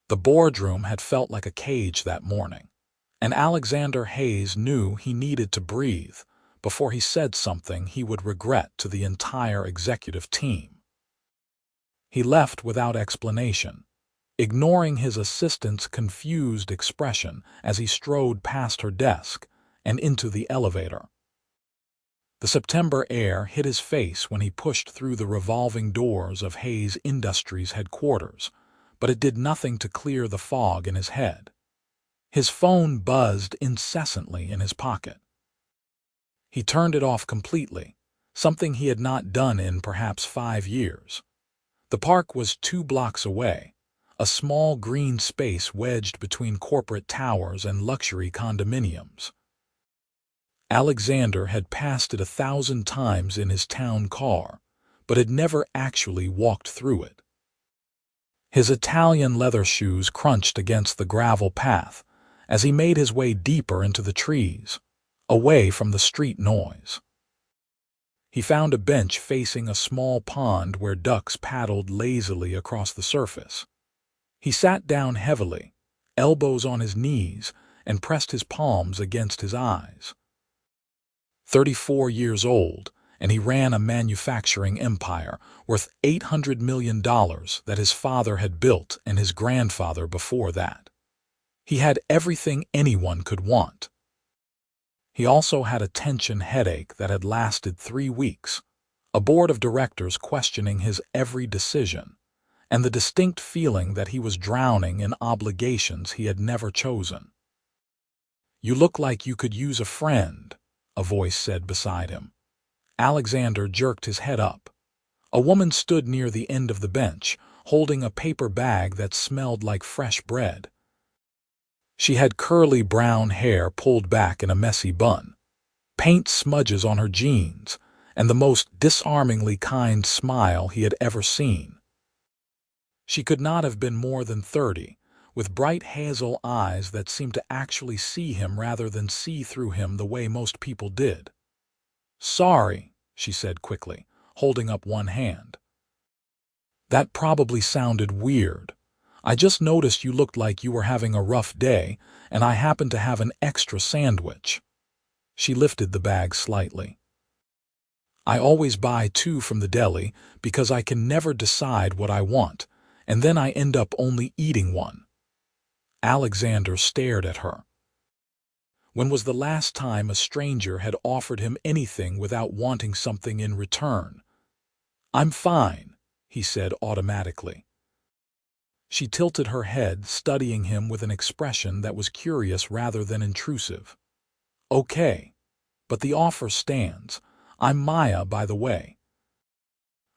The boardroom had felt like a cage that morning, and Alexander Hayes knew he needed to breathe before he said something he would regret to the entire executive team. He left without explanation, ignoring his assistant's confused expression as he strode past her desk and into the elevator. The September air hit his face when he pushed through the revolving doors of Hayes Industries headquarters, but it did nothing to clear the fog in his head. His phone buzzed incessantly in his pocket. He turned it off completely, something he had not done in perhaps 5 years. The park was 2 blocks away, a small green space wedged between corporate towers and luxury condominiums. Alexander had passed it 1,000 times in his town car, but had never actually walked through it. His Italian leather shoes crunched against the gravel path as he made his way deeper into the trees, away from the street noise. He found a bench facing a small pond where ducks paddled lazily across the surface. He sat down heavily, elbows on his knees, and pressed his palms against his eyes. 34 years old, and he ran a manufacturing empire worth $800 million that his father had built and his grandfather before that. He had everything anyone could want. He also had a tension headache that had lasted 3 weeks, a board of directors questioning his every decision, and the distinct feeling that he was drowning in obligations he had never chosen. "You look like you could use a friend," a voice said beside him. Alexander jerked his head up. A woman stood near the end of the bench, holding a paper bag that smelled like fresh bread. She had curly brown hair pulled back in a messy bun, paint smudges on her jeans, and the most disarmingly kind smile he had ever seen. She could not have been more than 30, with bright hazel eyes that seemed to actually see him rather than see through him the way most people did. "Sorry," she said quickly, holding up one hand. "That probably sounded weird. I just noticed you looked like you were having a rough day, and I happened to have an extra sandwich." She lifted the bag slightly. "I always buy 2 from the deli because I can never decide what I want, and then I end up only eating one." Alexander stared at her. When was the last time a stranger had offered him anything without wanting something in return? "I'm fine," he said automatically. She tilted her head, studying him with an expression that was curious rather than intrusive. "Okay, but the offer stands. I'm Maya, by the way.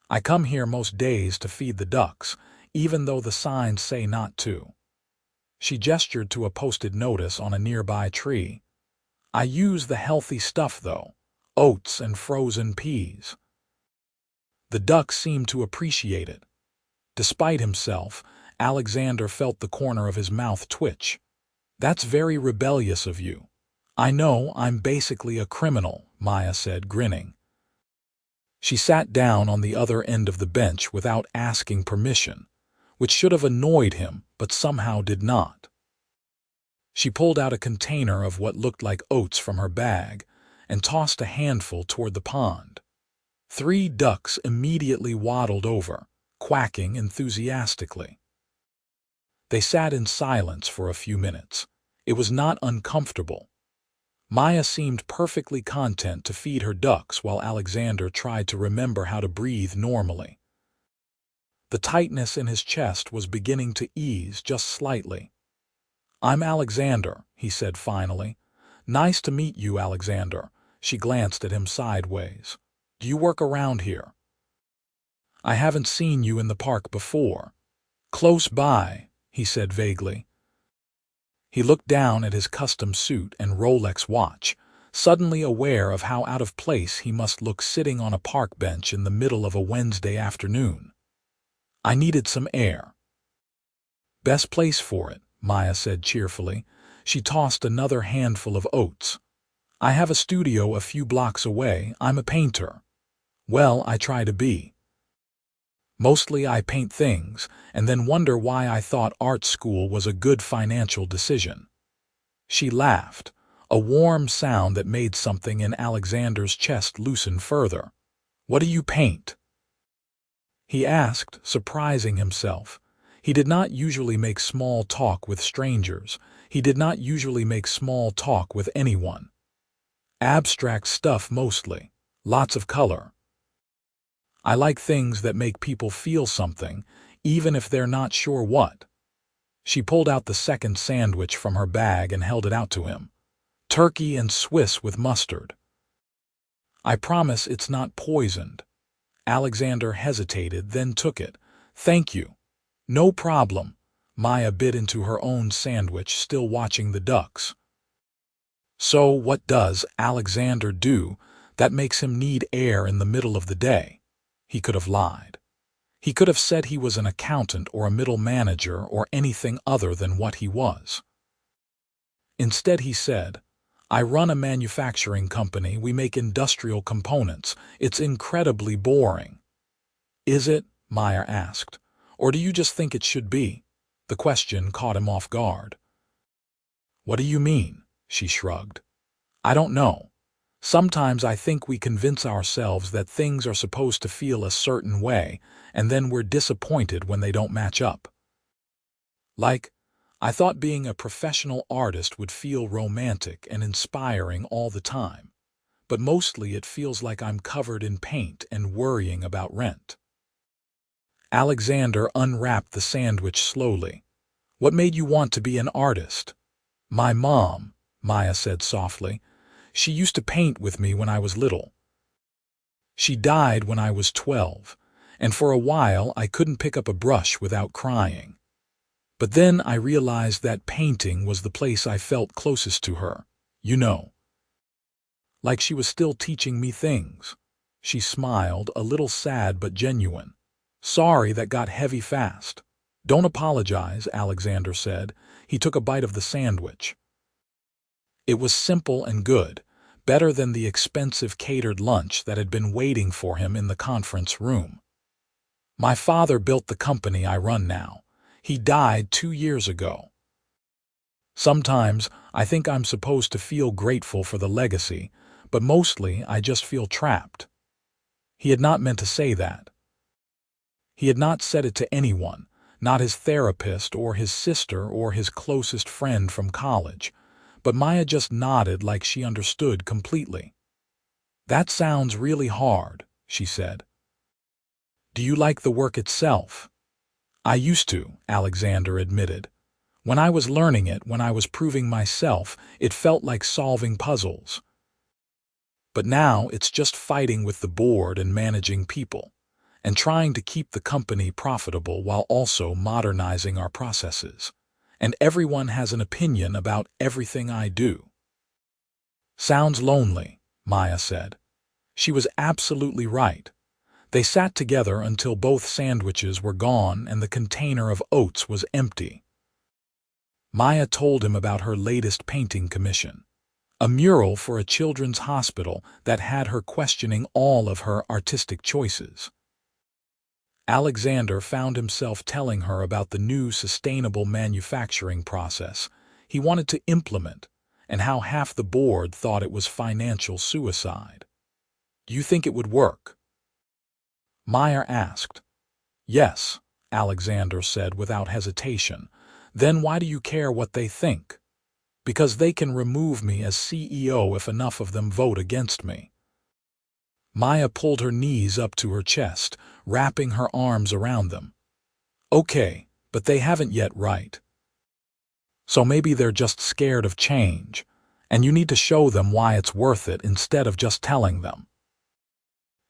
I come here most days to feed the ducks, even though the signs say not to." She gestured to a posted notice on a nearby tree. "I use the healthy stuff, though, oats and frozen peas." The ducks seemed to appreciate it. Despite himself, Alexander felt the corner of his mouth twitch. "That's very rebellious of you." "I know, I'm basically a criminal," Maya said, grinning. She sat down on the other end of the bench without asking permission, which should have annoyed him but somehow did not. She pulled out a container of what looked like oats from her bag and tossed a handful toward the pond. 3 ducks immediately waddled over, quacking enthusiastically. They sat in silence for a few minutes. It was not uncomfortable. Maya seemed perfectly content to feed her ducks while Alexander tried to remember how to breathe normally. The tightness in his chest was beginning to ease just slightly. "I'm Alexander," he said finally. "Nice to meet you, Alexander." She glanced at him sideways. "Do you work around here?" "I haven't seen you in the park before." "Close by," he said vaguely. He looked down at his custom suit and Rolex watch, suddenly aware of how out of place he must look sitting on a park bench in the middle of a Wednesday afternoon. "I needed some air." "Best place for it," Maya said cheerfully. She tossed another handful of oats. "I have a studio a few blocks away. I'm a painter. Well, I try to be." Mostly I paint things and then wonder why I thought art school was a good financial decision. She laughed, a warm sound that made something in Alexander's chest loosen further. What do you paint? He asked, surprising himself. He did not usually make small talk with strangers. He did not usually make small talk with anyone. Abstract stuff mostly. Lots of color. I like things that make people feel something, even if they're not sure what. She pulled out the second sandwich from her bag and held it out to him. Turkey and Swiss with mustard. I promise it's not poisoned. Alexander hesitated, then took it. Thank you. No problem. Maya bit into her own sandwich, still watching the ducks. So what does Alexander do that makes him need air in the middle of the day? He could have lied. He could have said he was an accountant or a middle manager or anything other than what he was. Instead he said, I run a manufacturing company. We make industrial components. It's incredibly boring. Is it? Maya asked. Or do you just think it should be? The question caught him off guard. What do you mean? She shrugged. I don't know. Sometimes I think we convince ourselves that things are supposed to feel a certain way, and then we're disappointed when they don't match up. Like, I thought being a professional artist would feel romantic and inspiring all the time, but mostly it feels like I'm covered in paint and worrying about rent. Alexander unwrapped the sandwich slowly. What made you want to be an artist? My mom, Maya said softly. She used to paint with me when I was little. She died when I was 12, and for a while I couldn't pick up a brush without crying. But then I realized that painting was the place I felt closest to her, you know. Like she was still teaching me things. She smiled, a little sad but genuine. Sorry that got heavy fast. Don't apologize, Alexander said. He took a bite of the sandwich. It was simple and good, better than the expensive catered lunch that had been waiting for him in the conference room. My father built the company I run now. He died 2 years ago. Sometimes I think I'm supposed to feel grateful for the legacy, but mostly I just feel trapped. He had not meant to say that. He had not said it to anyone, not his therapist or his sister or his closest friend from college, but Maya just nodded like she understood completely. That sounds really hard, she said. Do you like the work itself? I used to, Alexander admitted. When I was learning it, when I was proving myself, it felt like solving puzzles. But now it's just fighting with the board and managing people, and trying to keep the company profitable while also modernizing our processes. And everyone has an opinion about everything I do. Sounds lonely, Maya said. She was absolutely right. They sat together until both sandwiches were gone and the container of oats was empty. Maya told him about her latest painting commission, a mural for a children's hospital that had her questioning all of her artistic choices. Alexander found himself telling her about the new sustainable manufacturing process he wanted to implement and how half the board thought it was financial suicide. Do you think it would work? Maya asked. Yes, Alexander said without hesitation. Then why do you care what they think? Because they can remove me as CEO if enough of them vote against me. Maya pulled her knees up to her chest, wrapping her arms around them. Okay, but they haven't yet, right? So maybe they're just scared of change, and you need to show them why it's worth it instead of just telling them.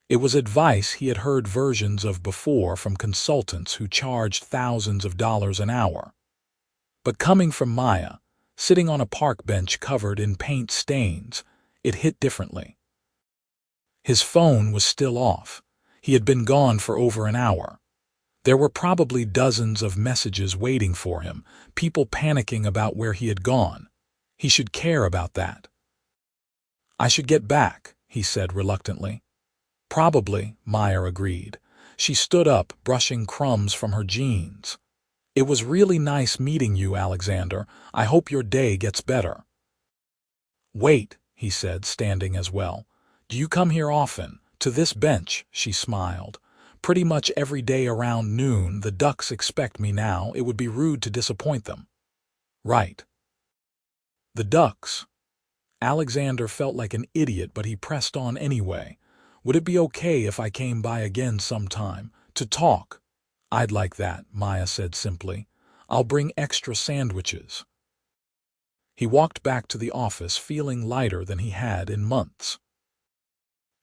It was advice he had heard versions of before from consultants who charged thousands of dollars an hour. But coming from Maya, sitting on a park bench covered in paint stains, it hit differently. His phone was still off. He had been gone for over an hour. There were probably dozens of messages waiting for him, people panicking about where he had gone. He should care about that. I should get back, he said reluctantly. Probably, Maya agreed. She stood up, brushing crumbs from her jeans. "It was really nice meeting you, Alexander. I hope your day gets better." "Wait," he said, standing as well. "Do you come here often? To this bench?" She smiled. "Pretty much every day around noon. The ducks expect me now. It would be rude to disappoint them." "Right." The ducks. Alexander felt like an idiot, but he pressed on anyway. "Would it be okay if I came by again sometime? To talk?" "I'd like that," Maya said simply. "I'll bring extra sandwiches." He walked back to the office feeling lighter than he had in months.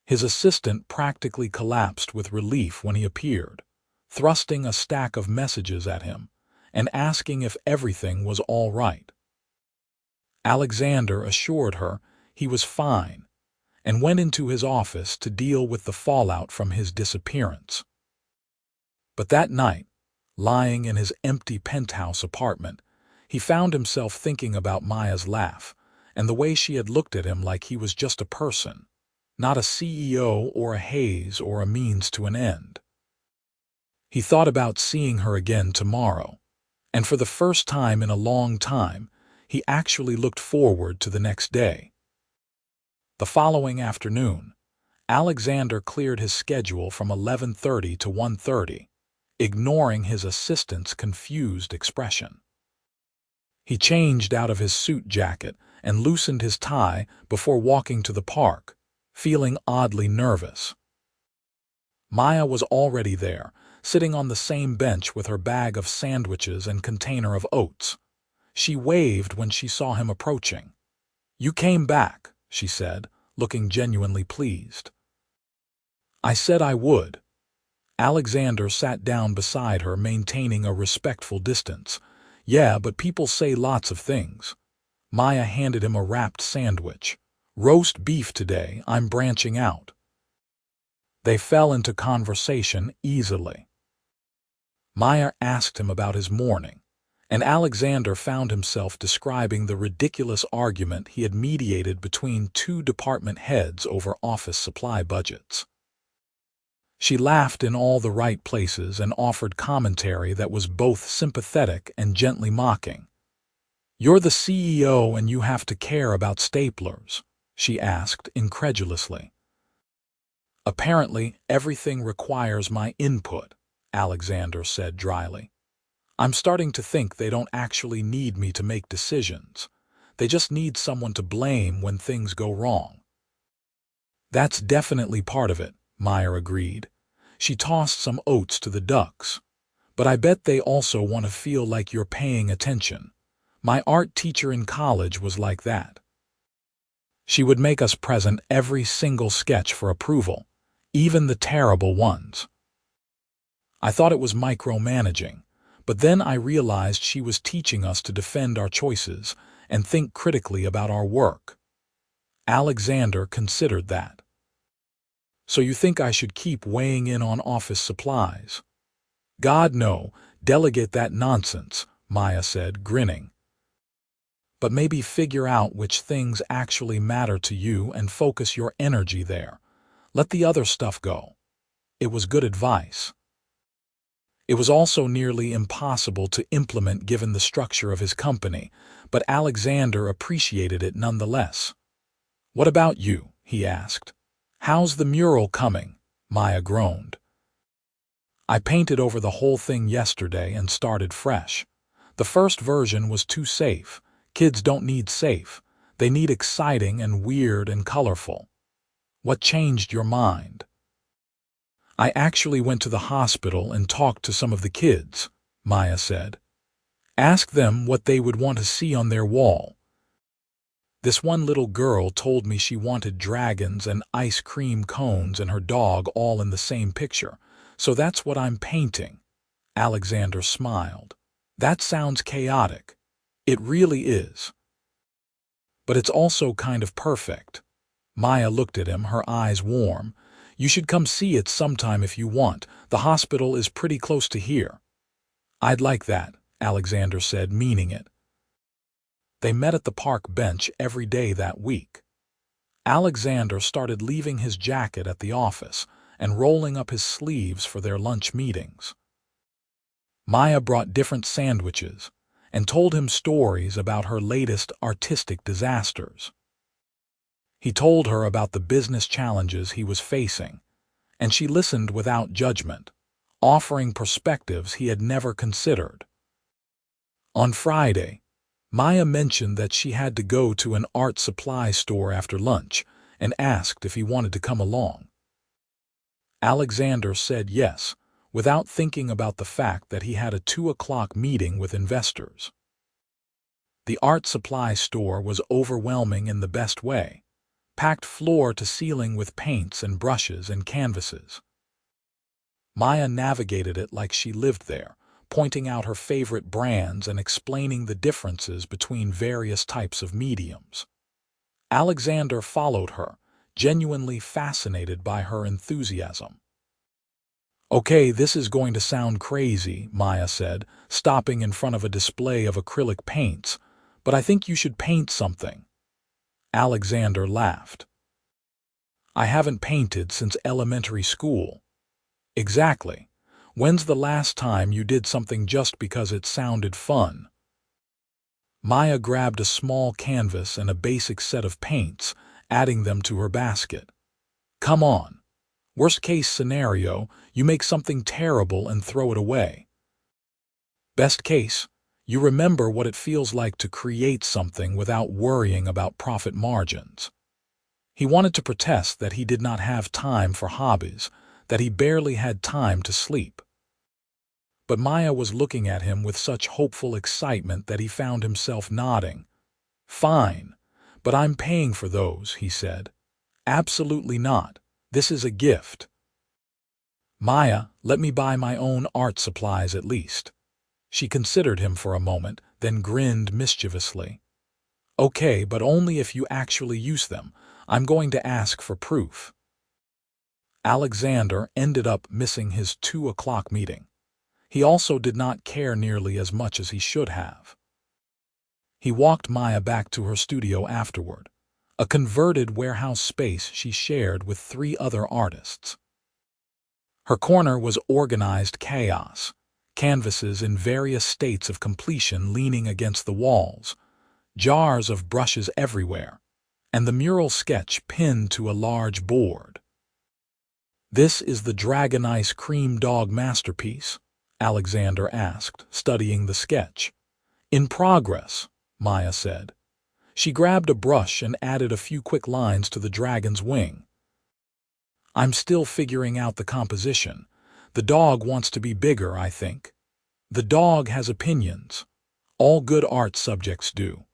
His assistant practically collapsed with relief when he appeared, thrusting a stack of messages at him and asking if everything was all right. Alexander assured her he was fine and went into his office to deal with the fallout from his disappearance. But that night, lying in his empty penthouse apartment, he found himself thinking about Maya's laugh and the way she had looked at him like he was just a person, not a CEO or a haze or a means to an end. He thought about seeing her again tomorrow, and for the first time in a long time, he actually looked forward to the next day. The following afternoon, Alexander cleared his schedule from 11:30 to 1:30, ignoring his assistant's confused expression. He changed out of his suit jacket and loosened his tie before walking to the park, feeling oddly nervous. Maya was already there, sitting on the same bench with her bag of sandwiches and container of oats. She waved when she saw him approaching. "You came back," she said, looking genuinely pleased. "I said I would." Alexander sat down beside her, maintaining a respectful distance. "Yeah, but people say lots of things." Maya handed him a wrapped sandwich. "Roast beef today, I'm branching out." They fell into conversation easily. Maya asked him about his morning, and Alexander found himself describing the ridiculous argument he had mediated between two department heads over office supply budgets. She laughed in all the right places and offered commentary that was both sympathetic and gently mocking. "You're the CEO and you have to care about staplers?" she asked incredulously. "Apparently, everything requires my input," Alexander said dryly. "I'm starting to think they don't actually need me to make decisions. They just need someone to blame when things go wrong." "That's definitely part of it," Maya agreed. She tossed some oats to the ducks. "But I bet they also want to feel like you're paying attention. My art teacher in college was like that. She would make us present every single sketch for approval, even the terrible ones. I thought it was micromanaging, but then I realized she was teaching us to defend our choices and think critically about our work." Alexander considered that. "So you think I should keep weighing in on office supplies?" "God, no, delegate that nonsense," Maya said, grinning. "But maybe figure out which things actually matter to you and focus your energy there. Let the other stuff go." It was good advice. It was also nearly impossible to implement given the structure of his company, but Alexander appreciated it nonetheless. "What about you?" he asked. "How's the mural coming?" Maya groaned. "I painted over the whole thing yesterday and started fresh. The first version was too safe. Kids don't need safe. They need exciting and weird and colorful." "What changed your mind?" "I actually went to the hospital and talked to some of the kids," Maya said. "Asked them what they would want to see on their wall. This one little girl told me she wanted dragons and ice cream cones and her dog all in the same picture, so that's what I'm painting." Alexander smiled. "That sounds chaotic." "It really is. But it's also kind of perfect." Maya looked at him, her eyes warm. "You should come see it sometime if you want. The hospital is pretty close to here." "I'd like that," Alexander said, meaning it. They met at the park bench every day that week. Alexander started leaving his jacket at the office and rolling up his sleeves for their lunch meetings. Maya brought different sandwiches and told him stories about her latest artistic disasters. He told her about the business challenges he was facing, and she listened without judgment, offering perspectives he had never considered. On Friday, Maya mentioned that she had to go to an art supply store after lunch and asked if he wanted to come along. Alexander said yes, without thinking about the fact that he had a 2 o'clock meeting with investors. The art supply store was overwhelming in the best way, packed floor to ceiling with paints and brushes and canvases. Maya navigated it like she lived there, pointing out her favorite brands and explaining the differences between various types of mediums. Alexander followed her, genuinely fascinated by her enthusiasm. "Okay, this is going to sound crazy," Maya said, stopping in front of a display of acrylic paints, "but I think you should paint something." Alexander laughed. "I haven't painted since elementary school." "Exactly. When's the last time you did something just because it sounded fun?" Maya grabbed a small canvas and a basic set of paints, adding them to her basket. "Come on. Worst case scenario, you make something terrible and throw it away. Best case, you remember what it feels like to create something without worrying about profit margins." He wanted to protest that he did not have time for hobbies, that he barely had time to sleep. But Maya was looking at him with such hopeful excitement that he found himself nodding. "Fine, but I'm paying for those," he said. "Absolutely not. This is a gift." "Maya, let me buy my own art supplies at least." She considered him for a moment, then grinned mischievously. "Okay, but only if you actually use them. I'm going to ask for proof." Alexander ended up missing his 2 o'clock meeting. He also did not care nearly as much as he should have. He walked Maya back to her studio afterward, a converted warehouse space she shared with 3 other artists. Her corner was organized chaos, canvases in various states of completion leaning against the walls, jars of brushes everywhere, and the mural sketch pinned to a large board. "This is the Dragon Ice Cream Dog masterpiece?" Alexander asked, studying the sketch. "In progress," Maya said. She grabbed a brush and added a few quick lines to the dragon's wing. "I'm still figuring out the composition. The dog wants to be bigger, I think. The dog has opinions. All good art subjects do."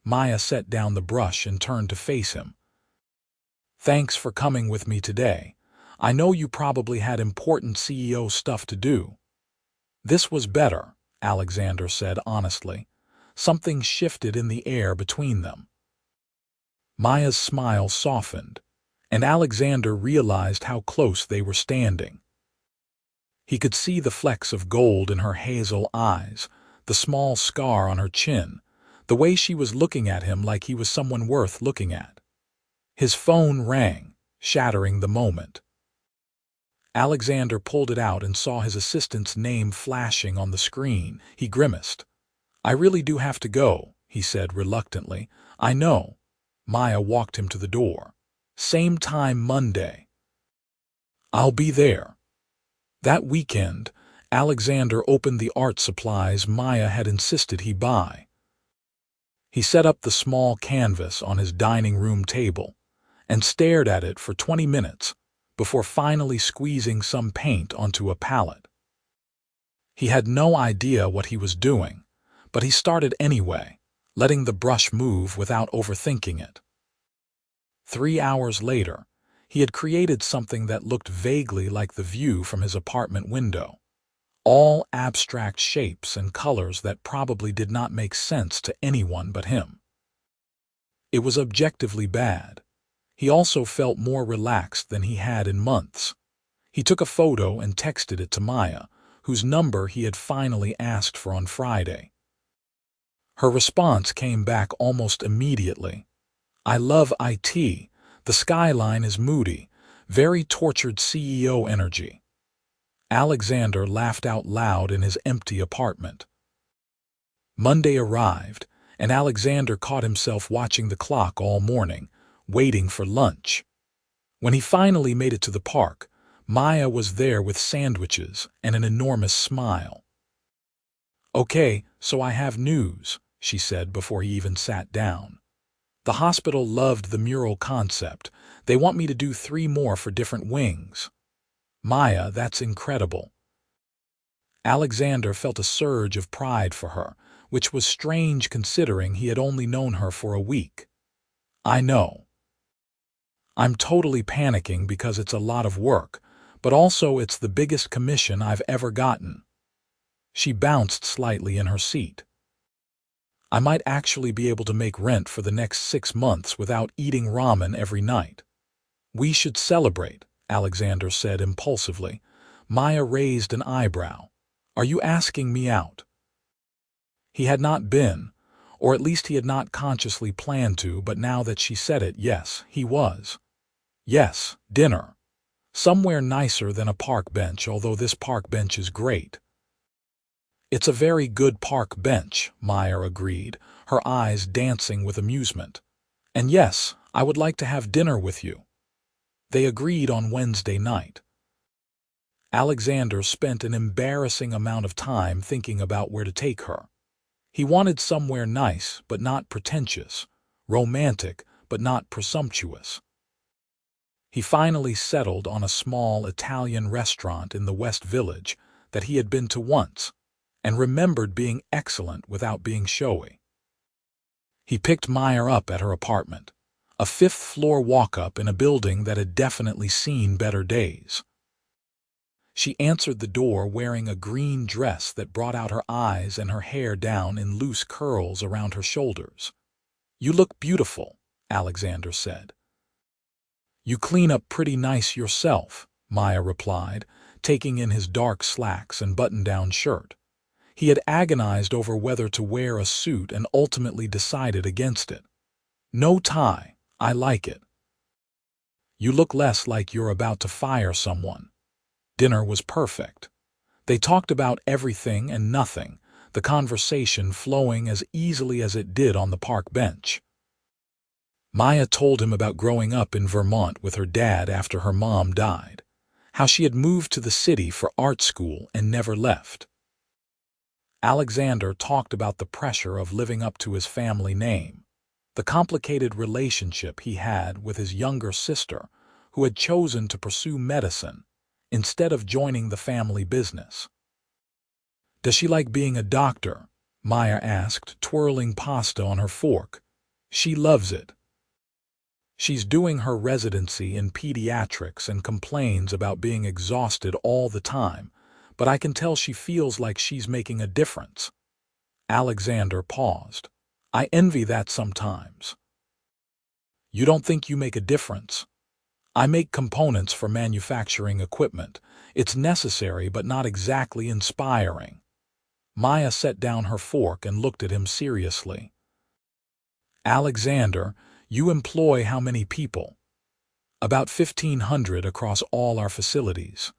Maya set down the brush and turned to face him. "Thanks for coming with me today. I know you probably had important CEO stuff to do." "This was better," Alexander said honestly. Something shifted in the air between them. Maya's smile softened, and Alexander realized how close they were standing. He could see the flecks of gold in her hazel eyes, the small scar on her chin, the way she was looking at him like he was someone worth looking at. His phone rang, shattering the moment. Alexander pulled it out and saw his assistant's name flashing on the screen. He grimaced. "I really do have to go," he said reluctantly. "I know." Maya walked him to the door. "Same time Monday." "I'll be there." That weekend, Alexander opened the art supplies Maya had insisted he buy. He set up the small canvas on his dining room table and stared at it for 20 minutes before finally squeezing some paint onto a palette. He had no idea what he was doing, but he started anyway, letting the brush move without overthinking it. 3 hours later, he had created something that looked vaguely like the view from his apartment window. All abstract shapes and colors that probably did not make sense to anyone but him. It was objectively bad. He also felt more relaxed than he had in months. He took a photo and texted it to Maya, whose number he had finally asked for on Friday. Her response came back almost immediately. "I love it. The skyline is moody, Very tortured CEO energy. Alexander laughed out loud in his empty apartment. Monday arrived, and Alexander caught himself watching the clock all morning, waiting for lunch. When he finally made it to the park, Maya was there with sandwiches and an enormous smile. "Okay, so I have news," she said before he even sat down. "The hospital loved the mural concept. They want me to do 3 more for different wings." "Maya, that's incredible." Alexander felt a surge of pride for her, which was strange considering he had only known her for a week. "I know. I'm totally panicking because it's a lot of work, but also it's the biggest commission I've ever gotten." She bounced slightly in her seat. "I might actually be able to make rent for the next 6 months without eating ramen every night." "We should celebrate," Alexander said impulsively. Maya raised an eyebrow. "Are you asking me out?" He had not been, or at least he had not consciously planned to, but now that she said it, yes, he was. "Yes, dinner. Somewhere nicer than a park bench, although this park bench is great." "It's a very good park bench," Maya agreed, her eyes dancing with amusement. "And yes, I would like to have dinner with you." They agreed on Wednesday night. Alexander spent an embarrassing amount of time thinking about where to take her. He wanted somewhere nice but not pretentious, romantic but not presumptuous. He finally settled on a small Italian restaurant in the West Village that he had been to once, and remembered being excellent without being showy. He picked Maya up at her apartment, a 5th-floor walk-up in a building that had definitely seen better days. She answered the door wearing a green dress that brought out her eyes and her hair down in loose curls around her shoulders. "You look beautiful," Alexander said. "You clean up pretty nice yourself," Maya replied, taking in his dark slacks and button-down shirt. He had agonized over whether to wear a suit and ultimately decided against it. "No tie. I like it." "You look less like you're about to fire someone." Dinner was perfect. They talked about everything and nothing, the conversation flowing as easily as it did on the park bench. Maya told him about growing up in Vermont with her dad after her mom died, how she had moved to the city for art school and never left. Alexander talked about the pressure of living up to his family name, the complicated relationship he had with his younger sister, who had chosen to pursue medicine instead of joining the family business. "Does she like being a doctor?" Maya asked, twirling pasta on her fork. "She loves it. She's doing her residency in pediatrics and complains about being exhausted all the time, but I can tell she feels like she's making a difference." Alexander paused. "I envy that sometimes." "You don't think you make a difference?" "I make components for manufacturing equipment. It's necessary but not exactly inspiring." Maya set down her fork and looked at him seriously. "Alexander, you employ how many people?" "About 1,500 across all our facilities."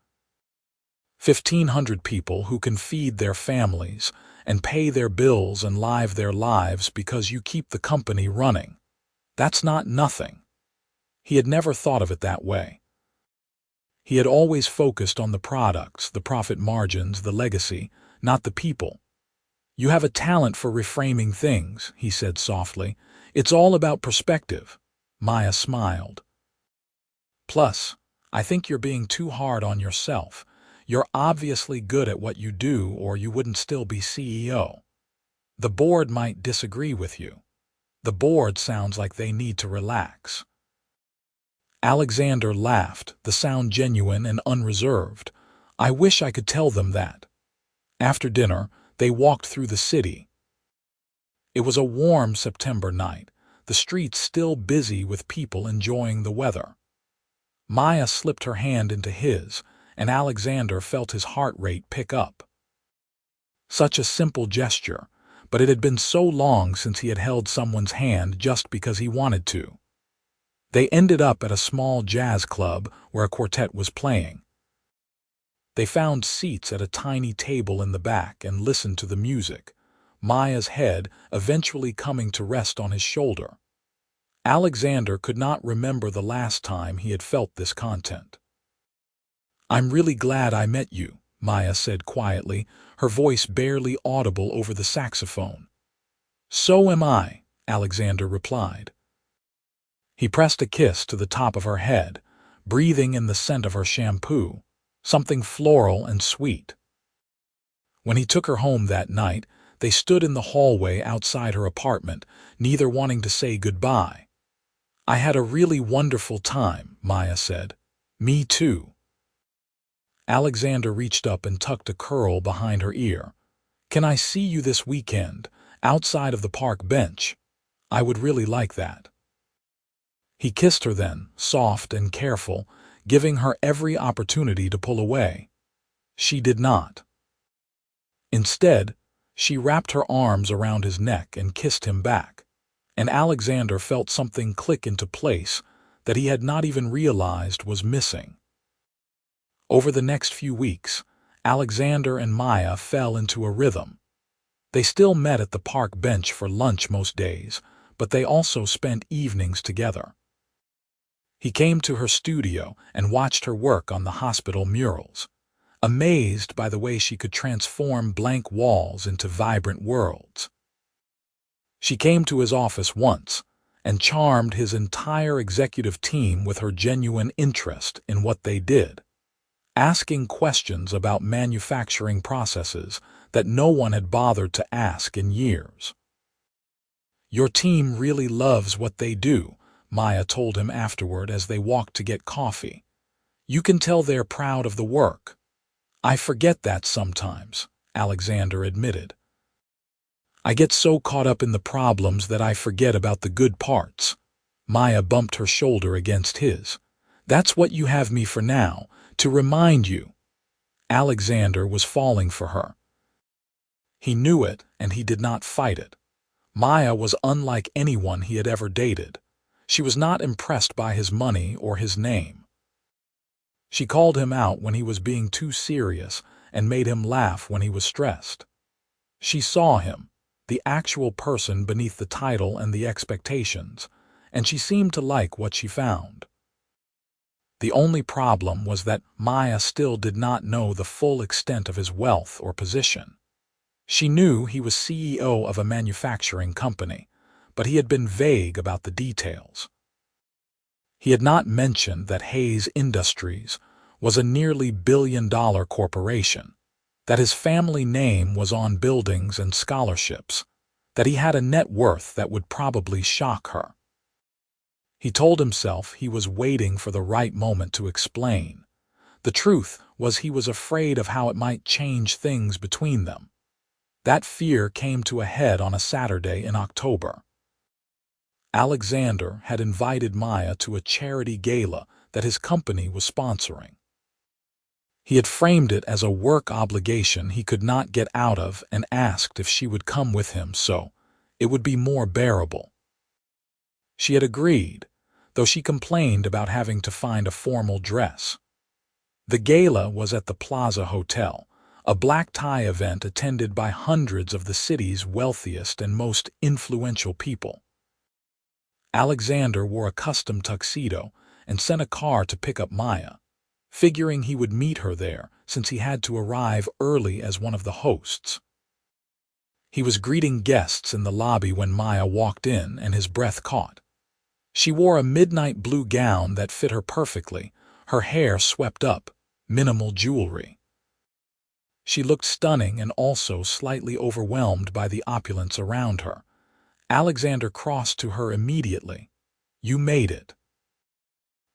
1,500 people who can feed their families and pay their bills and live their lives because you keep the company running. That's not nothing. He had never thought of it that way. He had always focused on the products, the profit margins, the legacy, not the people. "You have a talent for reframing things," he said softly. "It's all about perspective." Maya smiled. "Plus, I think you're being too hard on yourself. You're obviously good at what you do or you wouldn't still be CEO. The board might disagree with you. The board sounds like they need to relax." Alexander laughed, the sound genuine and unreserved. "I wish I could tell them that." After dinner, they walked through the city. It was a warm September night, the streets still busy with people enjoying the weather. Maya slipped her hand into his, and Alexander felt his heart rate pick up. Such a simple gesture, but it had been so long since he had held someone's hand just because he wanted to. They ended up at a small jazz club where a quartet was playing. They found seats at a tiny table in the back and listened to the music, Maya's head eventually coming to rest on his shoulder. Alexander could not remember the last time he had felt this content. "I'm really glad I met you," Maya said quietly, her voice barely audible over the saxophone. "So am I," Alexander replied. He pressed a kiss to the top of her head, breathing in the scent of her shampoo, something floral and sweet. When he took her home that night, they stood in the hallway outside her apartment, neither wanting to say goodbye. "I had a really wonderful time," Maya said. "Me too." Alexander reached up and tucked a curl behind her ear. "Can I see you this weekend, outside of the park bench? I would really like that." He kissed her then, soft and careful, giving her every opportunity to pull away. She did not. Instead, she wrapped her arms around his neck and kissed him back, and Alexander felt something click into place that he had not even realized was missing. Over the next few weeks, Alexander and Maya fell into a rhythm. They still met at the park bench for lunch most days, but they also spent evenings together. He came to her studio and watched her work on the hospital murals, amazed by the way she could transform blank walls into vibrant worlds. She came to his office once and charmed his entire executive team with her genuine interest in what they did, asking questions about manufacturing processes that no one had bothered to ask in years. "Your team really loves what they do," Maya told him afterward as they walked to get coffee. "You can tell they're proud of the work." "I forget that sometimes," Alexander admitted. "I get so caught up in the problems that I forget about the good parts." Maya bumped her shoulder against his. "That's what you have me for now, to remind you." Alexander was falling for her. He knew it, and he did not fight it. Maya was unlike anyone he had ever dated. She was not impressed by his money or his name. She called him out when he was being too serious and made him laugh when he was stressed. She saw him, the actual person beneath the title and the expectations, and she seemed to like what she found. The only problem was that Maya still did not know the full extent of his wealth or position. She knew he was CEO of a manufacturing company, but he had been vague about the details. He had not mentioned that Hayes Industries was a nearly billion-dollar corporation, that his family name was on buildings and scholarships, that he had a net worth that would probably shock her. He told himself he was waiting for the right moment to explain. The truth was he was afraid of how it might change things between them. That fear came to a head on a Saturday in October. Alexander had invited Maya to a charity gala that his company was sponsoring. He had framed it as a work obligation he could not get out of and asked if she would come with him so it would be more bearable. She had agreed, though she complained about having to find a formal dress. The gala was at the Plaza Hotel, a black-tie event attended by hundreds of the city's wealthiest and most influential people. Alexander wore a custom tuxedo and sent a car to pick up Maya, figuring he would meet her there since he had to arrive early as one of the hosts. He was greeting guests in the lobby when Maya walked in and his breath caught. She wore a midnight blue gown that fit her perfectly, her hair swept up, minimal jewelry. She looked stunning and also slightly overwhelmed by the opulence around her. Alexander crossed to her immediately. "You made it."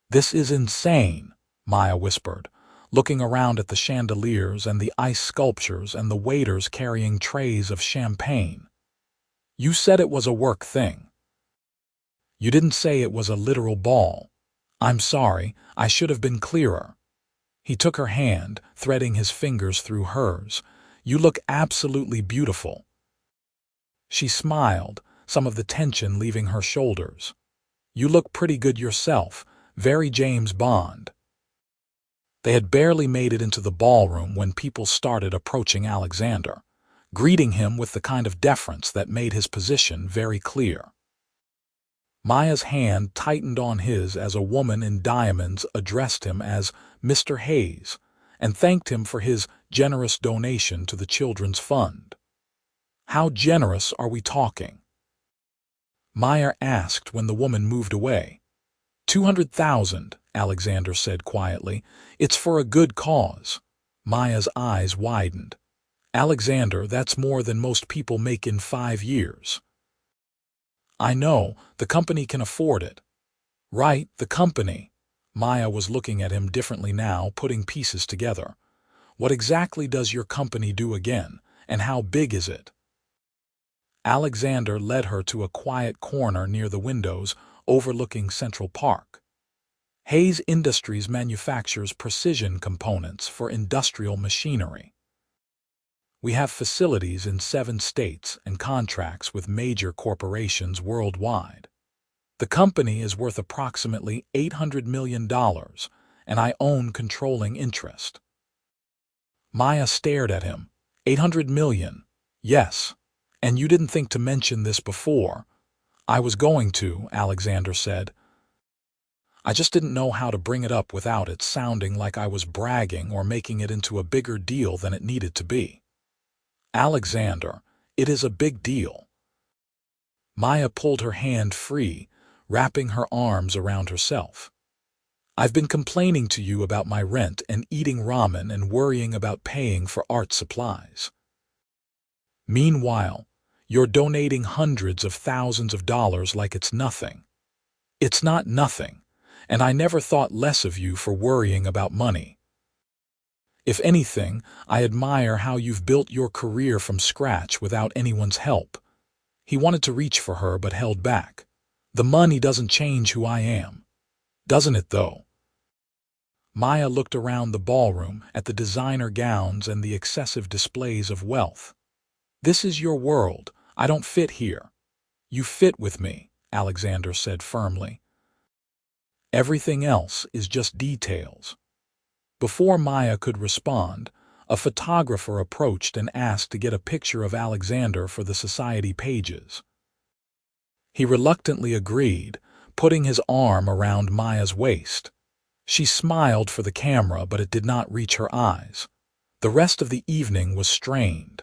"This is insane," Maya whispered, looking around at the chandeliers and the ice sculptures and the waiters carrying trays of champagne. "You said it was a work thing. You didn't say it was a literal ball. I'm sorry, I should have been clearer." He took her hand, threading his fingers through hers. "You look absolutely beautiful." She smiled, some of the tension leaving her shoulders. You look pretty good yourself, very James Bond. They had barely made it into the ballroom when people started approaching Alexander, greeting him with the kind of deference that made his position very clear. Maya's hand tightened on his as a woman in diamonds addressed him as Mr. Hayes and thanked him for his generous donation to the Children's Fund. How generous are we talking? Maya asked when the woman moved away. 200,000, Alexander said quietly. It's for a good cause. Maya's eyes widened. Alexander, that's more than most people make in 5 years. I know, the company can afford it. Right, the company. Maya was looking at him differently now, putting pieces together. What exactly does your company do again, and how big is it? Alexander led her to a quiet corner near the windows overlooking Central Park. Hayes Industries manufactures precision components for industrial machinery. We have facilities in 7 states and contracts with major corporations worldwide. The company is worth approximately $800 million, and I own controlling interest. Maya stared at him. 800 million. Yes. And you didn't think to mention this before. I was going to, Alexander said. I just didn't know how to bring it up without it sounding like I was bragging or making it into a bigger deal than it needed to be. Alexander, it is a big deal. Maya pulled her hand free, wrapping her arms around herself. I've been complaining to you about my rent and eating ramen and worrying about paying for art supplies. Meanwhile, you're donating hundreds of thousands of dollars like it's nothing. It's not nothing, and I never thought less of you for worrying about money. If anything, I admire how you've built your career from scratch without anyone's help. He wanted to reach for her but held back. The money doesn't change who I am. Doesn't it, though? Maya looked around the ballroom at the designer gowns and the excessive displays of wealth. This is your world. I don't fit here. You fit with me, Alexander said firmly. Everything else is just details. Before Maya could respond, a photographer approached and asked to get a picture of Alexander for the society pages. He reluctantly agreed, putting his arm around Maya's waist. She smiled for the camera, but it did not reach her eyes. The rest of the evening was strained.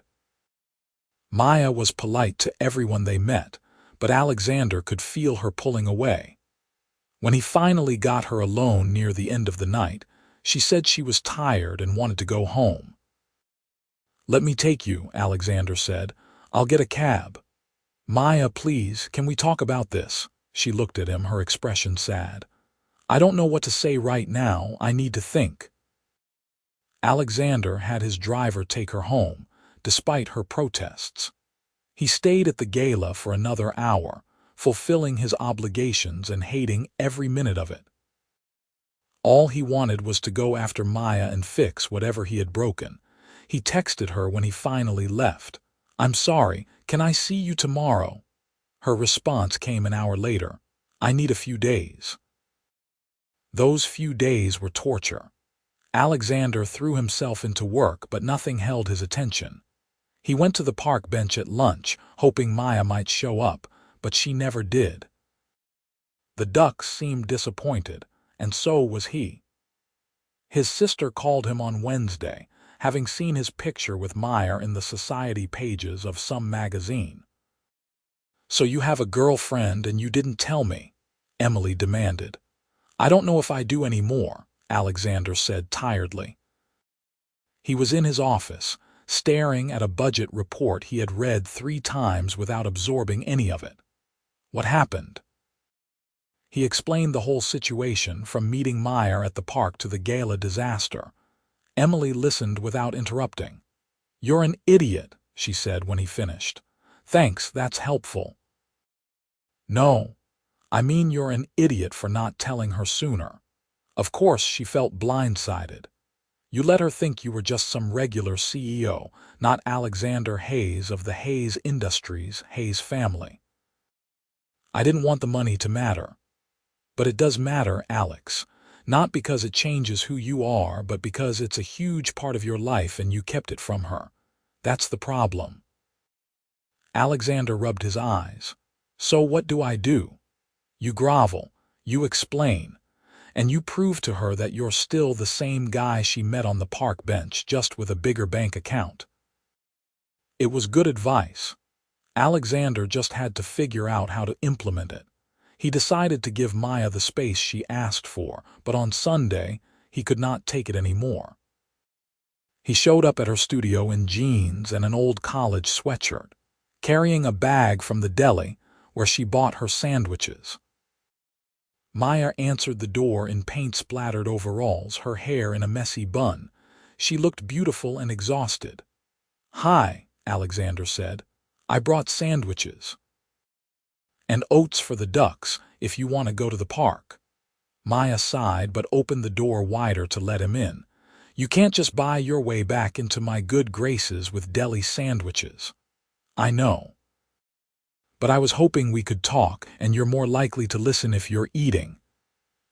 Maya was polite to everyone they met, but Alexander could feel her pulling away. When he finally got her alone near the end of the night, she said she was tired and wanted to go home. Let me take you, Alexander said. I'll get a cab. Maya, please, can we talk about this? She looked at him, her expression sad. I don't know what to say right now. I need to think. Alexander had his driver take her home, despite her protests. He stayed at the gala for another hour, fulfilling his obligations and hating every minute of it. All he wanted was to go after Maya and fix whatever he had broken. He texted her when he finally left. I'm sorry, can I see you tomorrow? Her response came an hour later. I need a few days. Those few days were torture. Alexander threw himself into work, but nothing held his attention. He went to the park bench at lunch, hoping Maya might show up, but she never did. The ducks seemed disappointed, and so was he. His sister called him on Wednesday, having seen his picture with Maya in the society pages of some magazine. So you have a girlfriend and you didn't tell me? Emily demanded. I don't know if I do anymore, Alexander said tiredly. He was in his office, staring at a budget report he had read 3 times without absorbing any of it. What happened? He explained the whole situation, from meeting Maya at the park to the gala disaster. Emily listened without interrupting. You're an idiot, she said when he finished. Thanks, that's helpful. No, I mean you're an idiot for not telling her sooner. Of course she felt blindsided. You let her think you were just some regular CEO, not Alexander Hayes of the Hayes Industries, Hayes family. I didn't want the money to matter. But it does matter, Alex. Not because it changes who you are, but because it's a huge part of your life and you kept it from her. That's the problem. Alexander rubbed his eyes. So what do I do? You grovel, you explain, and you prove to her that you're still the same guy she met on the park bench, just with a bigger bank account. It was good advice. Alexander just had to figure out how to implement it. He decided to give Maya the space she asked for, but on Sunday, he could not take it anymore. He showed up at her studio in jeans and an old college sweatshirt, carrying a bag from the deli where she bought her sandwiches. Maya answered the door in paint-splattered overalls, her hair in a messy bun. She looked beautiful and exhausted. "Hi," Alexander said. "I brought sandwiches. And oats for the ducks, if you want to go to the park." Maya sighed but opened the door wider to let him in. "You can't just buy your way back into my good graces with deli sandwiches." "I know. But I was hoping we could talk, and you're more likely to listen if you're eating."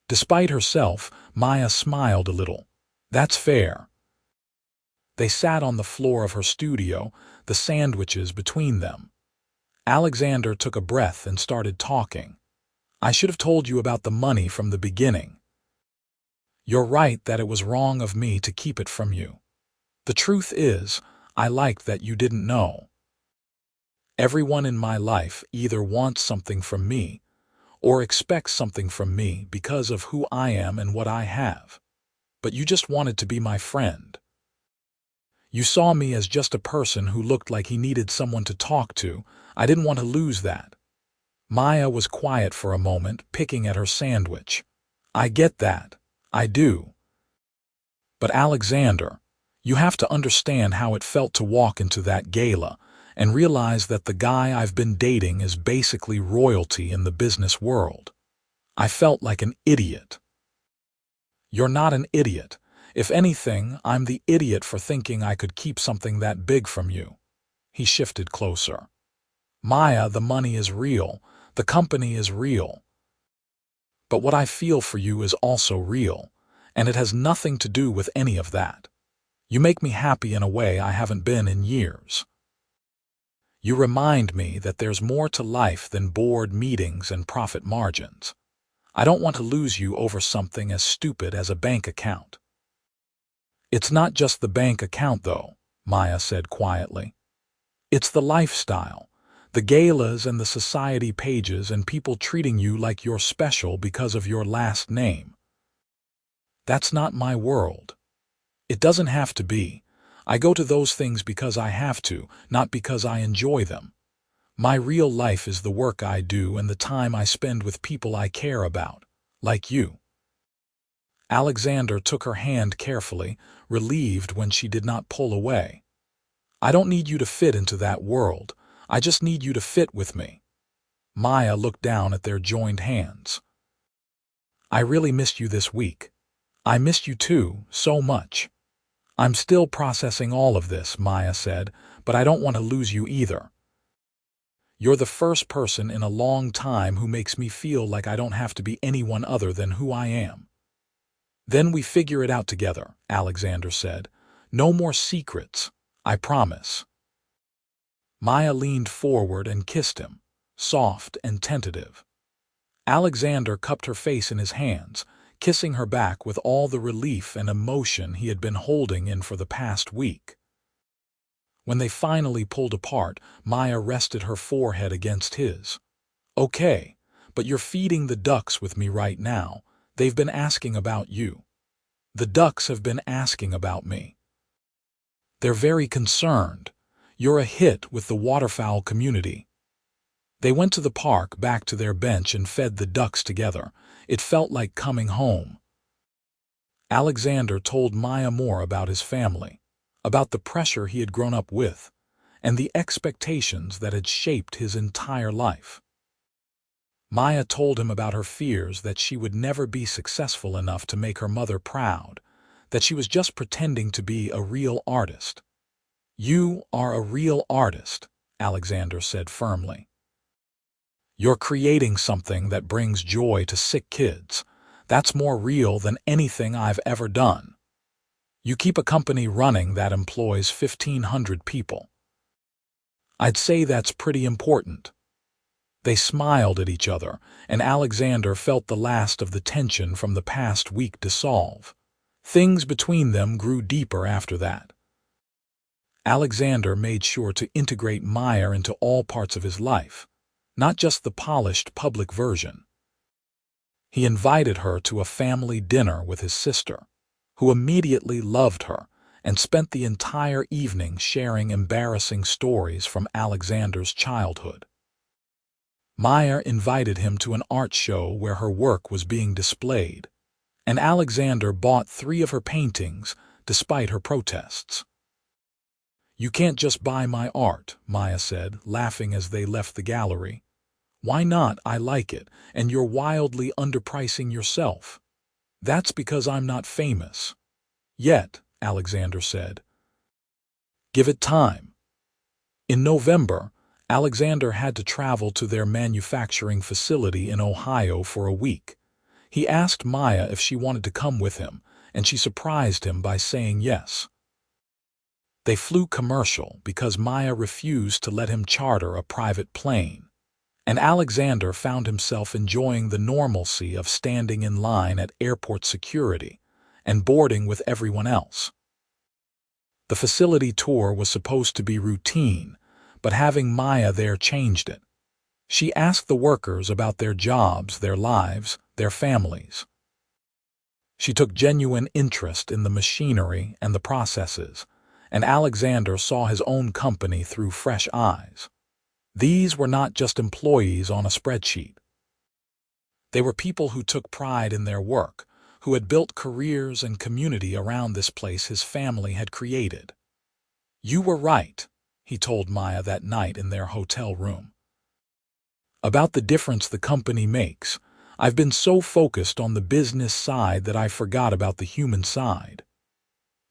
Despite herself, Maya smiled a little. "That's fair." They sat on the floor of her studio, the sandwiches between them. Alexander took a breath and started talking. "I should have told you about the money from the beginning. You're right that it was wrong of me to keep it from you. The truth is, I liked that you didn't know. Everyone in my life either wants something from me or expects something from me because of who I am and what I have. But you just wanted to be my friend. You saw me as just a person who looked like he needed someone to talk to. I didn't want to lose that." Maya was quiet for a moment, picking at her sandwich. "I get that. I do. But Alexander, you have to understand how it felt to walk into that gala and realize that the guy I've been dating is basically royalty in the business world. I felt like an idiot." "You're not an idiot. If anything, I'm the idiot for thinking I could keep something that big from you." He shifted closer. "Maya, the money is real. The company is real. But what I feel for you is also real, and it has nothing to do with any of that. You make me happy in a way I haven't been in years. You remind me that there's more to life than board meetings and profit margins. I don't want to lose you over something as stupid as a bank account." "It's not just the bank account, though," Maya said quietly. "It's the lifestyle, the galas and the society pages and people treating you like you're special because of your last name. That's not my world. It doesn't have to be. I go to those things because I have to, not because I enjoy them. My real life is the work I do and the time I spend with people I care about, like you." Alexander took her hand carefully, relieved when she did not pull away. "I don't need you to fit into that world. I just need you to fit with me." Maya looked down at their joined hands. "I really missed you this week." "I missed you too, so much." "I'm still processing all of this," Maya said, "but I don't want to lose you either. You're the first person in a long time who makes me feel like I don't have to be anyone other than who I am." "Then we figure it out together," Alexander said. "No more secrets, I promise." Maya leaned forward and kissed him, soft and tentative. Alexander cupped her face in his hands, kissing her back with all the relief and emotion he had been holding in for the past week. When they finally pulled apart, Maya rested her forehead against his. "Okay, but you're feeding the ducks with me right now. They've been asking about you." "The ducks have been asking about me. They're very concerned. You're a hit with the waterfowl community." They went to the park, back to their bench, and fed the ducks together. It felt like coming home. Alexander told Maya more about his family, about the pressure he had grown up with, and the expectations that had shaped his entire life. Maya told him about her fears that she would never be successful enough to make her mother proud, that she was just pretending to be a real artist. "You are a real artist," Alexander said firmly. You're creating something that brings joy to sick kids. That's more real than anything I've ever done. You keep a company running that employs 1,500 people. I'd say that's pretty important." They smiled at each other, and Alexander felt the last of the tension from the past week dissolve. Things between them grew deeper after that. Alexander made sure to integrate Maya into all parts of his life, not just the polished public version. He invited her to a family dinner with his sister, who immediately loved her and spent the entire evening sharing embarrassing stories from Alexander's childhood. Maya invited him to an art show where her work was being displayed, and Alexander bought 3 of her paintings despite her protests. "You can't just buy my art," Maya said, laughing as they left the gallery. "Why not? I like it, and you're wildly underpricing yourself." "That's because I'm not famous yet," Alexander said. "Give it time." In November, Alexander had to travel to their manufacturing facility in Ohio for a week. He asked Maya if she wanted to come with him, and she surprised him by saying yes. They flew commercial because Maya refused to let him charter a private plane, and Alexander found himself enjoying the normalcy of standing in line at airport security and boarding with everyone else. The facility tour was supposed to be routine, but having Maya there changed it. She asked the workers about their jobs, their lives, their families. She took genuine interest in the machinery and the processes, and Alexander saw his own company through fresh eyes. These were not just employees on a spreadsheet. They were people who took pride in their work, who had built careers and community around this place his family had created. "You were right," he told Maya that night in their hotel room, "about the difference the company makes. I've been so focused on the business side that I forgot about the human side."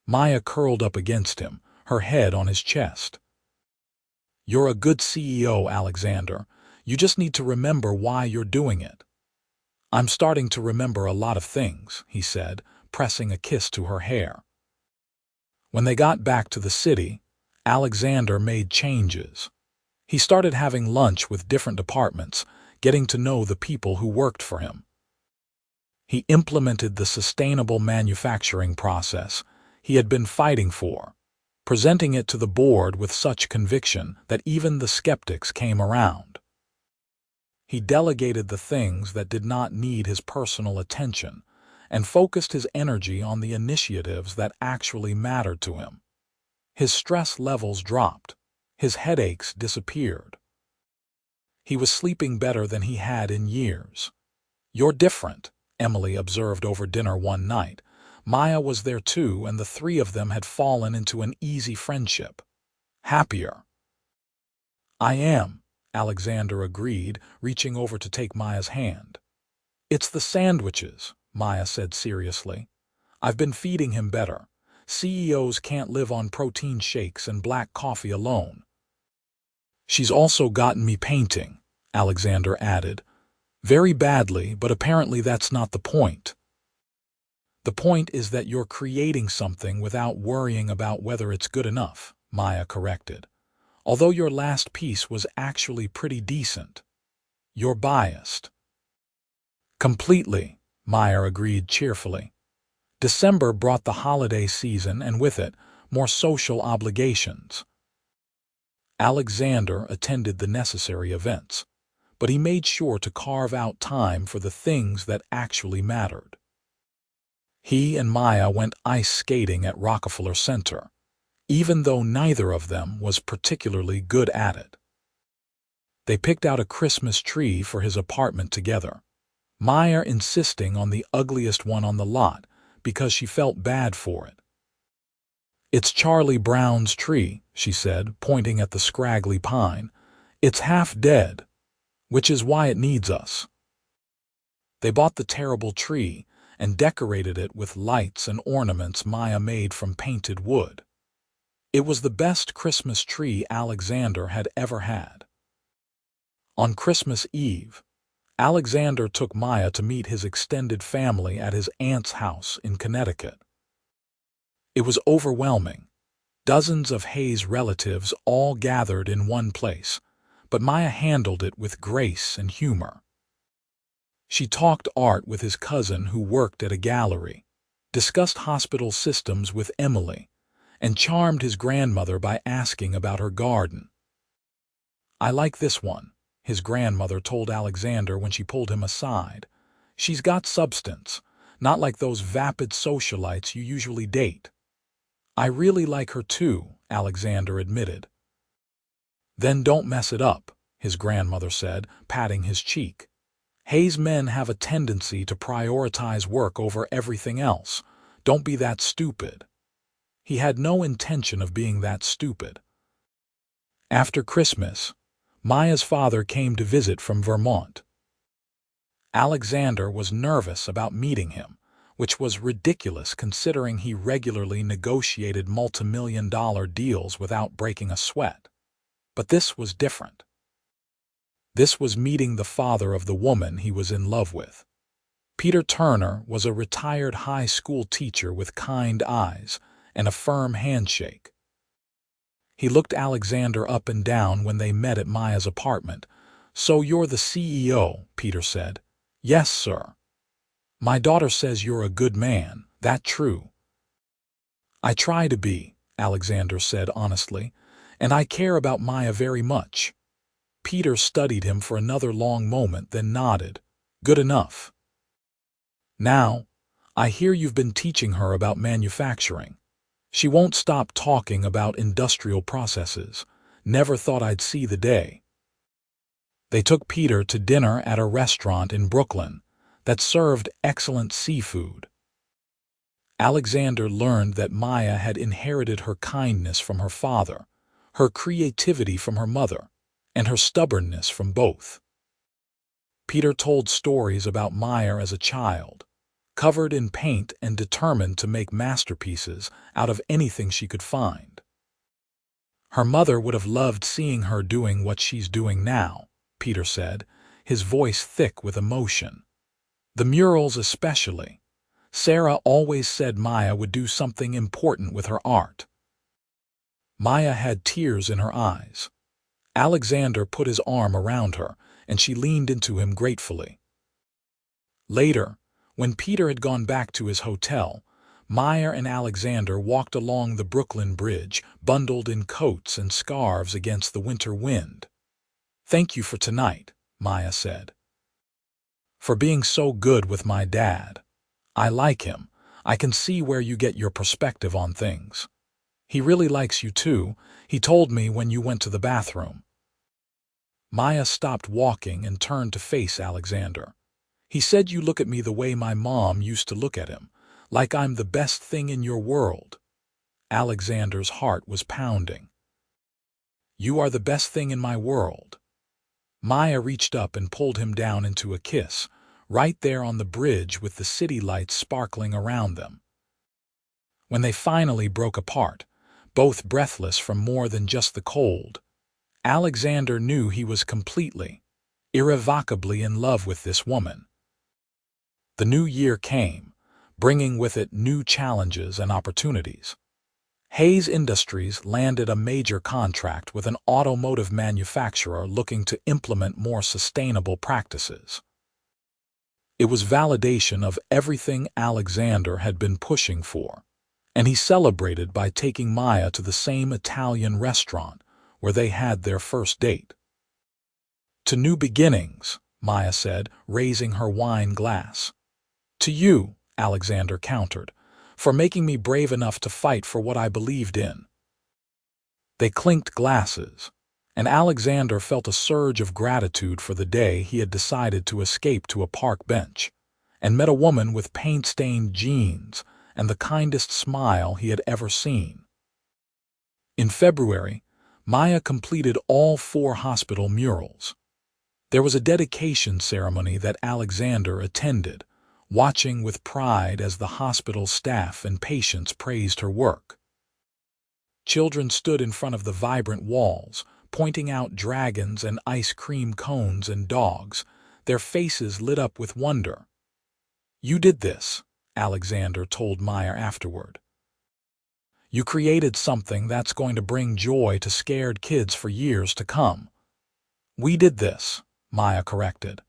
Maya curled up against him, her head on his chest. "You're a good CEO, Alexander. You just need to remember why you're doing it." "I'm starting to remember a lot of things," he said, pressing a kiss to her hair. When they got back to the city, Alexander made changes. He started having lunch with different departments, getting to know the people who worked for him. He implemented the sustainable manufacturing process he had been fighting for, presenting it to the board with such conviction that even the skeptics came around. He delegated the things that did not need his personal attention and focused his energy on the initiatives that actually mattered to him. His stress levels dropped. His headaches disappeared. He was sleeping better than he had in years. "You're different," Emily observed over dinner one night. Maya was there too, and the 3 of them had fallen into an easy friendship. "Happier." "I am," Alexander agreed, reaching over to take Maya's hand. "It's the sandwiches," Maya said seriously. "I've been feeding him better. CEOs can't live on protein shakes and black coffee alone." "She's also gotten me painting," Alexander added. "Very badly, but apparently that's not the point." "The point is that you're creating something without worrying about whether it's good enough," Maya corrected. "Although your last piece was actually pretty decent." "You're biased." "Completely," Maya agreed cheerfully. December brought the holiday season and with it, more social obligations. Alexander attended the necessary events, but he made sure to carve out time for the things that actually mattered. He and Maya went ice skating at Rockefeller Center, even though neither of them was particularly good at it. They picked out a Christmas tree for his apartment together, Maya insisting on the ugliest one on the lot because she felt bad for it. "It's Charlie Brown's tree," she said, pointing at the scraggly pine. "It's half dead, which is why it needs us." They bought the terrible tree and decorated it with lights and ornaments Maya made from painted wood. It was the best Christmas tree Alexander had ever had. On Christmas Eve, Alexander took Maya to meet his extended family at his aunt's house in Connecticut. It was overwhelming. Dozens of Hayes' relatives all gathered in one place, but Maya handled it with grace and humor. She talked art with his cousin who worked at a gallery, discussed hospital systems with Emily, and charmed his grandmother by asking about her garden. "I like this one," his grandmother told Alexander when she pulled him aside. "She's got substance, not like those vapid socialites you usually date." "I really like her too," Alexander admitted. "Then don't mess it up," his grandmother said, patting his cheek. "Hayes men have a tendency to prioritize work over everything else. Don't be that stupid." He had no intention of being that stupid. After Christmas, Maya's father came to visit from Vermont. Alexander was nervous about meeting him, which was ridiculous considering he regularly negotiated multimillion-dollar deals without breaking a sweat. But this was different. This was meeting the father of the woman he was in love with. Peter Turner was a retired high school teacher with kind eyes and a firm handshake. He looked Alexander up and down when they met at Maya's apartment. "So you're the CEO," Peter said. "Yes, sir." "My daughter says you're a good man. That true?" "I try to be," Alexander said honestly, "and I care about Maya very much." Peter studied him for another long moment, then nodded. "Good enough. Now, I hear you've been teaching her about manufacturing. She won't stop talking about industrial processes. Never thought I'd see the day." They took Peter to dinner at a restaurant in Brooklyn that served excellent seafood. Alexander learned that Maya had inherited her kindness from her father, her creativity from her mother, and her stubbornness from both. Peter told stories about Maya as a child, covered in paint and determined to make masterpieces out of anything she could find. "Her mother would have loved seeing her doing what she's doing now," Peter said, his voice thick with emotion. "The murals especially. Sarah always said Maya would do something important with her art." Maya had tears in her eyes. Alexander put his arm around her, and she leaned into him gratefully. Later, when Peter had gone back to his hotel, Maya and Alexander walked along the Brooklyn Bridge, bundled in coats and scarves against the winter wind. "Thank you for tonight," Maya said. "For being so good with my dad. I like him. I can see where you get your perspective on things. He really likes you too. He told me when you went to the bathroom." Maya stopped walking and turned to face Alexander. "He said you look at me the way my mom used to look at him, like I'm the best thing in your world." Alexander's heart was pounding. "You are the best thing in my world." Maya reached up and pulled him down into a kiss, right there on the bridge with the city lights sparkling around them. When they finally broke apart, both breathless from more than just the cold, Alexander knew he was completely, irrevocably in love with this woman. The new year came, bringing with it new challenges and opportunities. Hayes Industries landed a major contract with an automotive manufacturer looking to implement more sustainable practices. It was validation of everything Alexander had been pushing for, and he celebrated by taking Maya to the same Italian restaurant where they had their first date. "To new beginnings," Maya said, raising her wine glass. "To you," Alexander countered, "for making me brave enough to fight for what I believed in." They clinked glasses, and Alexander felt a surge of gratitude for the day he had decided to escape to a park bench and met a woman with paint-stained jeans and the kindest smile he had ever seen. In February, Maya completed all 4 hospital murals. There was a dedication ceremony that Alexander attended, watching with pride as the hospital staff and patients praised her work. Children stood in front of the vibrant walls, pointing out dragons and ice cream cones and dogs, their faces lit up with wonder. "You did this," Alexander told Maya afterward. "You created something that's going to bring joy to scared kids for years to come." "We did this," Maya corrected.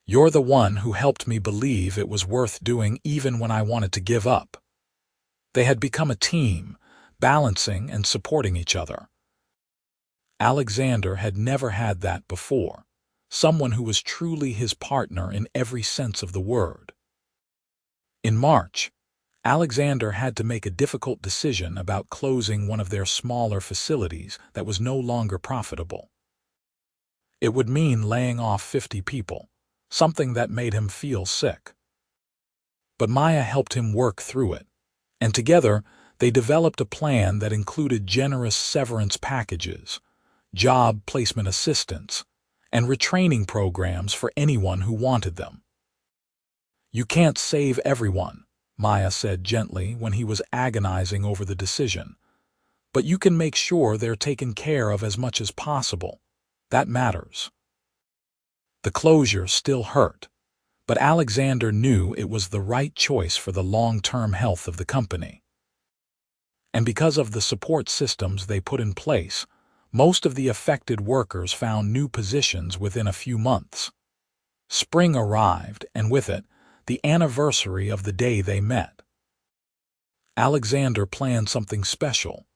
"You're the one who helped me believe it was worth doing even when I wanted to give up." They had become a team, balancing and supporting each other. Alexander had never had that before, someone who was truly his partner in every sense of the word. In March, Alexander had to make a difficult decision about closing one of their smaller facilities that was no longer profitable. It would mean laying off 50 people, something that made him feel sick. But Maya helped him work through it, and together they developed a plan that included generous severance packages, job placement assistance, and retraining programs for anyone who wanted them. "You can't save everyone," Maya said gently when he was agonizing over the decision, "but you can make sure they're taken care of as much as possible. That matters." The closure still hurt, but Alexander knew it was the right choice for the long-term health of the company. And because of the support systems they put in place, most of the affected workers found new positions within a few months. Spring arrived, and with it, the anniversary of the day they met. Alexander planned something special,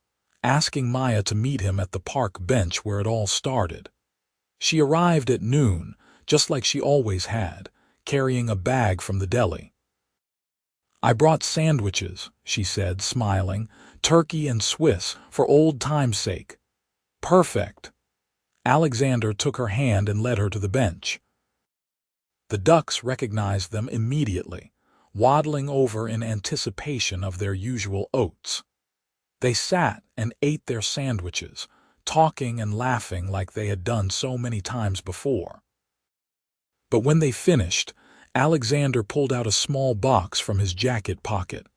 asking Maya to meet him at the park bench where it all started. She arrived at noon, just like she always had, carrying a bag from the deli. "I brought sandwiches," she said, smiling, "turkey and Swiss, for old time's sake." "Perfect." Alexander took her hand and led her to the bench. The ducks recognized them immediately, waddling over in anticipation of their usual oats. They sat and ate their sandwiches, talking and laughing like they had done so many times before. But when they finished, Alexander pulled out a small box from his jacket pocket.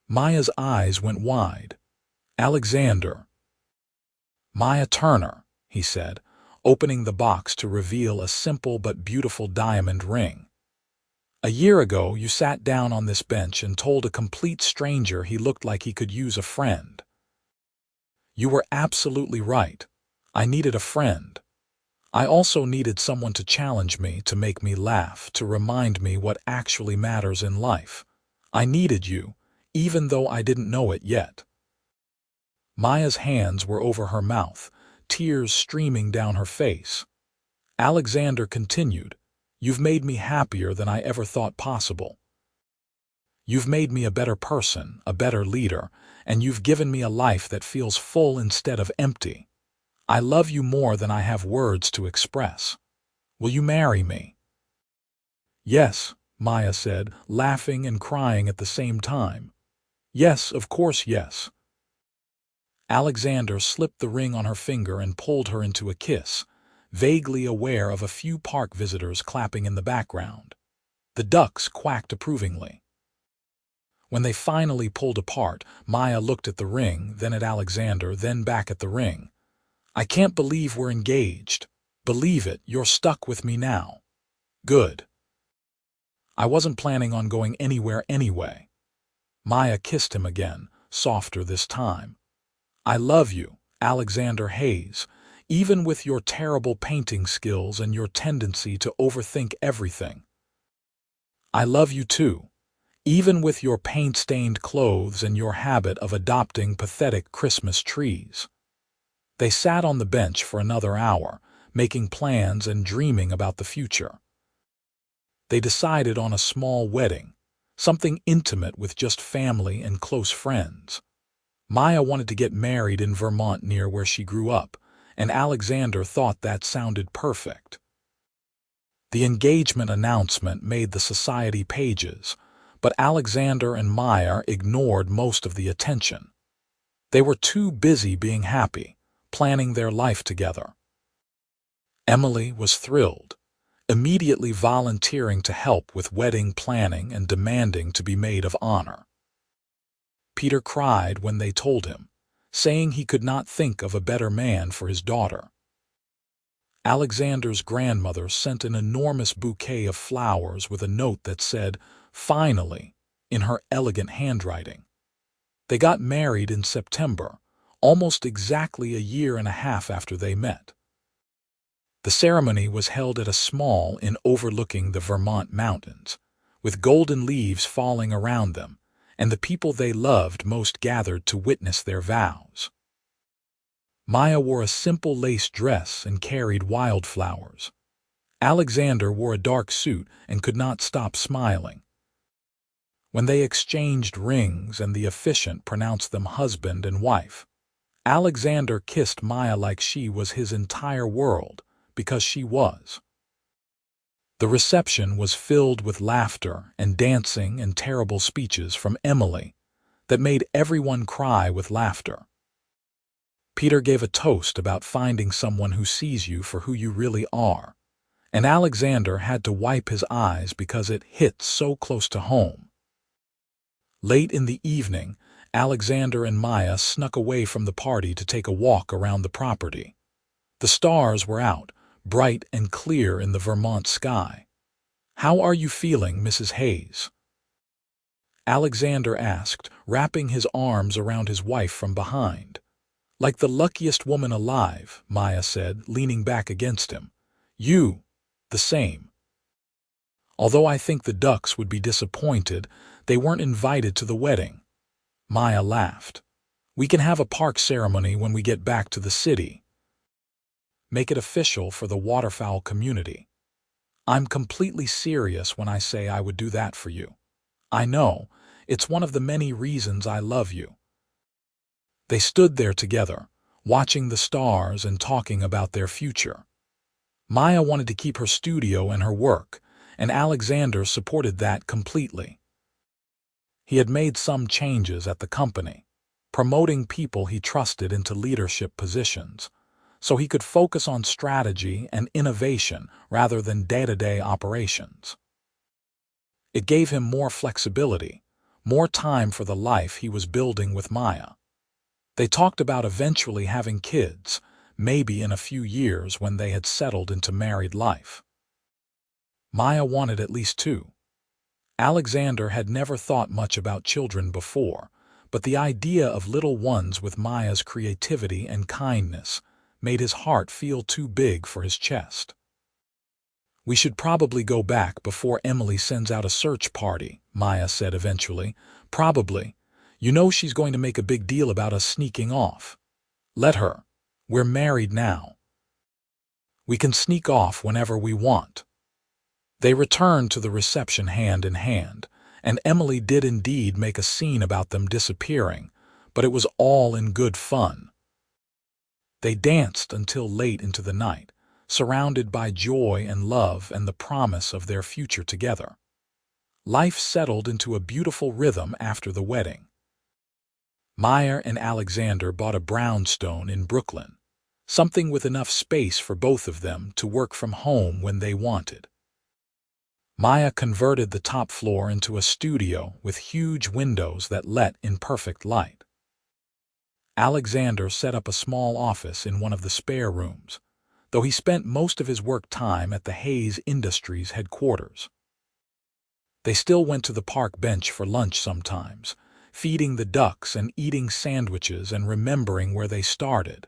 Maya's eyes went wide. "Alexander." "Maya Turner," he said, opening the box to reveal a simple but beautiful diamond ring. "A year ago, you sat down on this bench and told a complete stranger he looked like he could use a friend. You were absolutely right. I needed a friend. I also needed someone to challenge me, to make me laugh, to remind me what actually matters in life. I needed you, even though I didn't know it yet." Maya's hands were over her mouth, tears streaming down her face. Alexander continued, "You've made me happier than I ever thought possible. You've made me a better person, a better leader, and you've given me a life that feels full instead of empty. I love you more than I have words to express. Will you marry me?" "Yes," Maya said, laughing and crying at the same time. "Yes, of course, yes." Alexander slipped the ring on her finger and pulled her into a kiss, vaguely aware of a few park visitors clapping in the background. The ducks quacked approvingly. When they finally pulled apart, Maya looked at the ring, then at Alexander, then back at the ring. "I can't believe we're engaged. Believe it, you're stuck with me now." "Good. I wasn't planning on going anywhere anyway." Maya kissed him again, softer this time. "I love you, Alexander Hayes, even with your terrible painting skills and your tendency to overthink everything. I love you too, even with your paint-stained clothes and your habit of adopting pathetic Christmas trees." They sat on the bench for another hour, making plans and dreaming about the future. They decided on a small wedding, something intimate with just family and close friends. Maya wanted to get married in Vermont near where she grew up, and Alexander thought that sounded perfect. The engagement announcement made the society pages, but Alexander and Maya ignored most of the attention. They were too busy being happy, planning their life together. Emily was thrilled, immediately volunteering to help with wedding planning and demanding to be maid of honor. Peter cried when they told him, saying he could not think of a better man for his daughter. Alexander's grandmother sent an enormous bouquet of flowers with a note that said, "Finally," in her elegant handwriting. They got married in September, almost exactly a year and a half after they met. The ceremony was held at a small inn overlooking the Vermont mountains, with golden leaves falling around them, and the people they loved most gathered to witness their vows. Maya wore a simple lace dress and carried wildflowers. Alexander wore a dark suit and could not stop smiling. When they exchanged rings and the officiant pronounced them husband and wife, Alexander kissed Maya like she was his entire world, because she was. The reception was filled with laughter and dancing and terrible speeches from Emily that made everyone cry with laughter. Peter gave a toast about finding someone who sees you for who you really are, and Alexander had to wipe his eyes because it hit so close to home. Late in the evening, Alexander and Maya snuck away from the party to take a walk around the property. The stars were out, bright and clear in the Vermont sky. "How are you feeling, Mrs. Hayes?" Alexander asked, wrapping his arms around his wife from behind. "Like the luckiest woman alive," Maya said, leaning back against him. "You, the same." "Although I think the Ducks would be disappointed, they weren't invited to the wedding." Maya laughed. "We can have a park ceremony when we get back to the city. Make it official for the waterfowl community. I'm completely serious when I say I would do that for you. I know, it's one of the many reasons I love you." They stood there together, watching the stars and talking about their future. Maya wanted to keep her studio and her work, and Alexander supported that completely. He had made some changes at the company, promoting people he trusted into leadership positions, so he could focus on strategy and innovation rather than day-to-day operations. It gave him more flexibility, more time for the life he was building with Maya. They talked about eventually having kids, maybe in a few years when they had settled into married life. Maya wanted at least 2. Alexander had never thought much about children before, but the idea of little ones with Maya's creativity and kindness made his heart feel too big for his chest. "We should probably go back before Emily sends out a search party," Maya said eventually. "Probably. You know she's going to make a big deal about us sneaking off." "Let her. We're married now. We can sneak off whenever we want." They returned to the reception hand in hand, and Emily did indeed make a scene about them disappearing, but it was all in good fun. They danced until late into the night, surrounded by joy and love and the promise of their future together. Life settled into a beautiful rhythm after the wedding. Maya and Alexander bought a brownstone in Brooklyn, something with enough space for both of them to work from home when they wanted. Maya converted the top floor into a studio with huge windows that let in perfect light. Alexander set up a small office in one of the spare rooms, though he spent most of his work time at the Hayes Industries headquarters. They still went to the park bench for lunch sometimes, feeding the ducks and eating sandwiches and remembering where they started.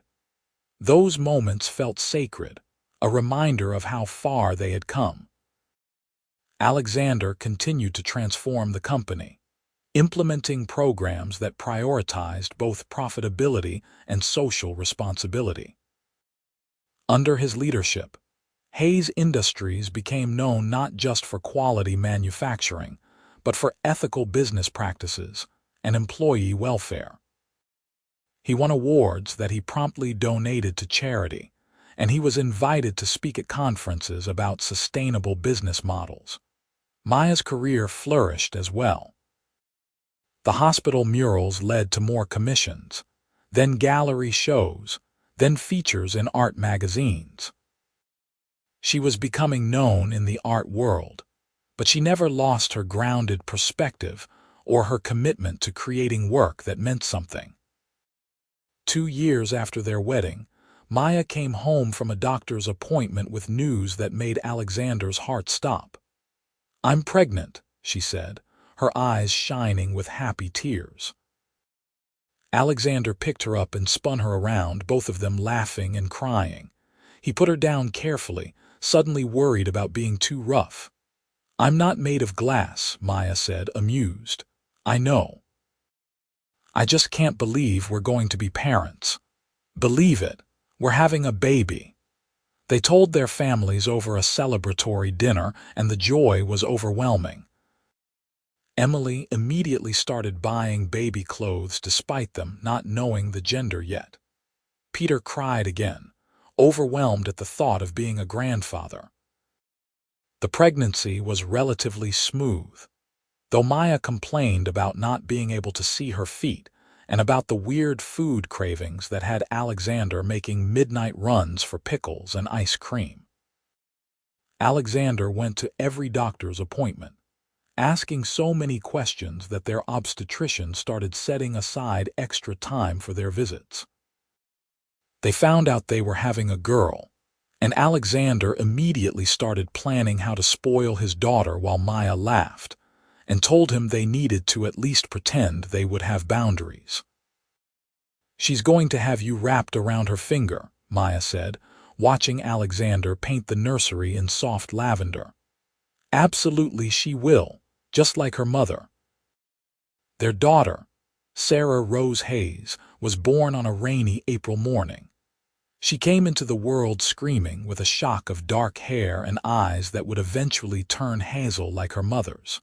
Those moments felt sacred, a reminder of how far they had come. Alexander continued to transform the company, implementing programs that prioritized both profitability and social responsibility. Under his leadership, Hayes Industries became known not just for quality manufacturing, but for ethical business practices and employee welfare. He won awards that he promptly donated to charity, and he was invited to speak at conferences about sustainable business models. Maya's career flourished as well. The hospital murals led to more commissions, then gallery shows, then features in art magazines. She was becoming known in the art world, but she never lost her grounded perspective or her commitment to creating work that meant something. 2 years after their wedding, Maya came home from a doctor's appointment with news that made Alexander's heart stop. "I'm pregnant," she said, her eyes shining with happy tears. Alexander picked her up and spun her around, both of them laughing and crying. He put her down carefully, suddenly worried about being too rough. "I'm not made of glass," Maya said, amused. "I know. I just can't believe we're going to be parents." "Believe it. We're having a baby." They told their families over a celebratory dinner, and the joy was overwhelming. Emily immediately started buying baby clothes despite them not knowing the gender yet. Peter cried again, overwhelmed at the thought of being a grandfather. The pregnancy was relatively smooth, though Maya complained about not being able to see her feet and about the weird food cravings that had Alexander making midnight runs for pickles and ice cream. Alexander went to every doctor's appointment, asking so many questions that their obstetrician started setting aside extra time for their visits. They found out they were having a girl, and Alexander immediately started planning how to spoil his daughter while Maya laughed and told him they needed to at least pretend they would have boundaries. "She's going to have you wrapped around her finger," Maya said, watching Alexander paint the nursery in soft lavender. "Absolutely she will, just like her mother." Their daughter, Sarah Rose Hayes, was born on a rainy April morning. She came into the world screaming with a shock of dark hair and eyes that would eventually turn hazel like her mother's.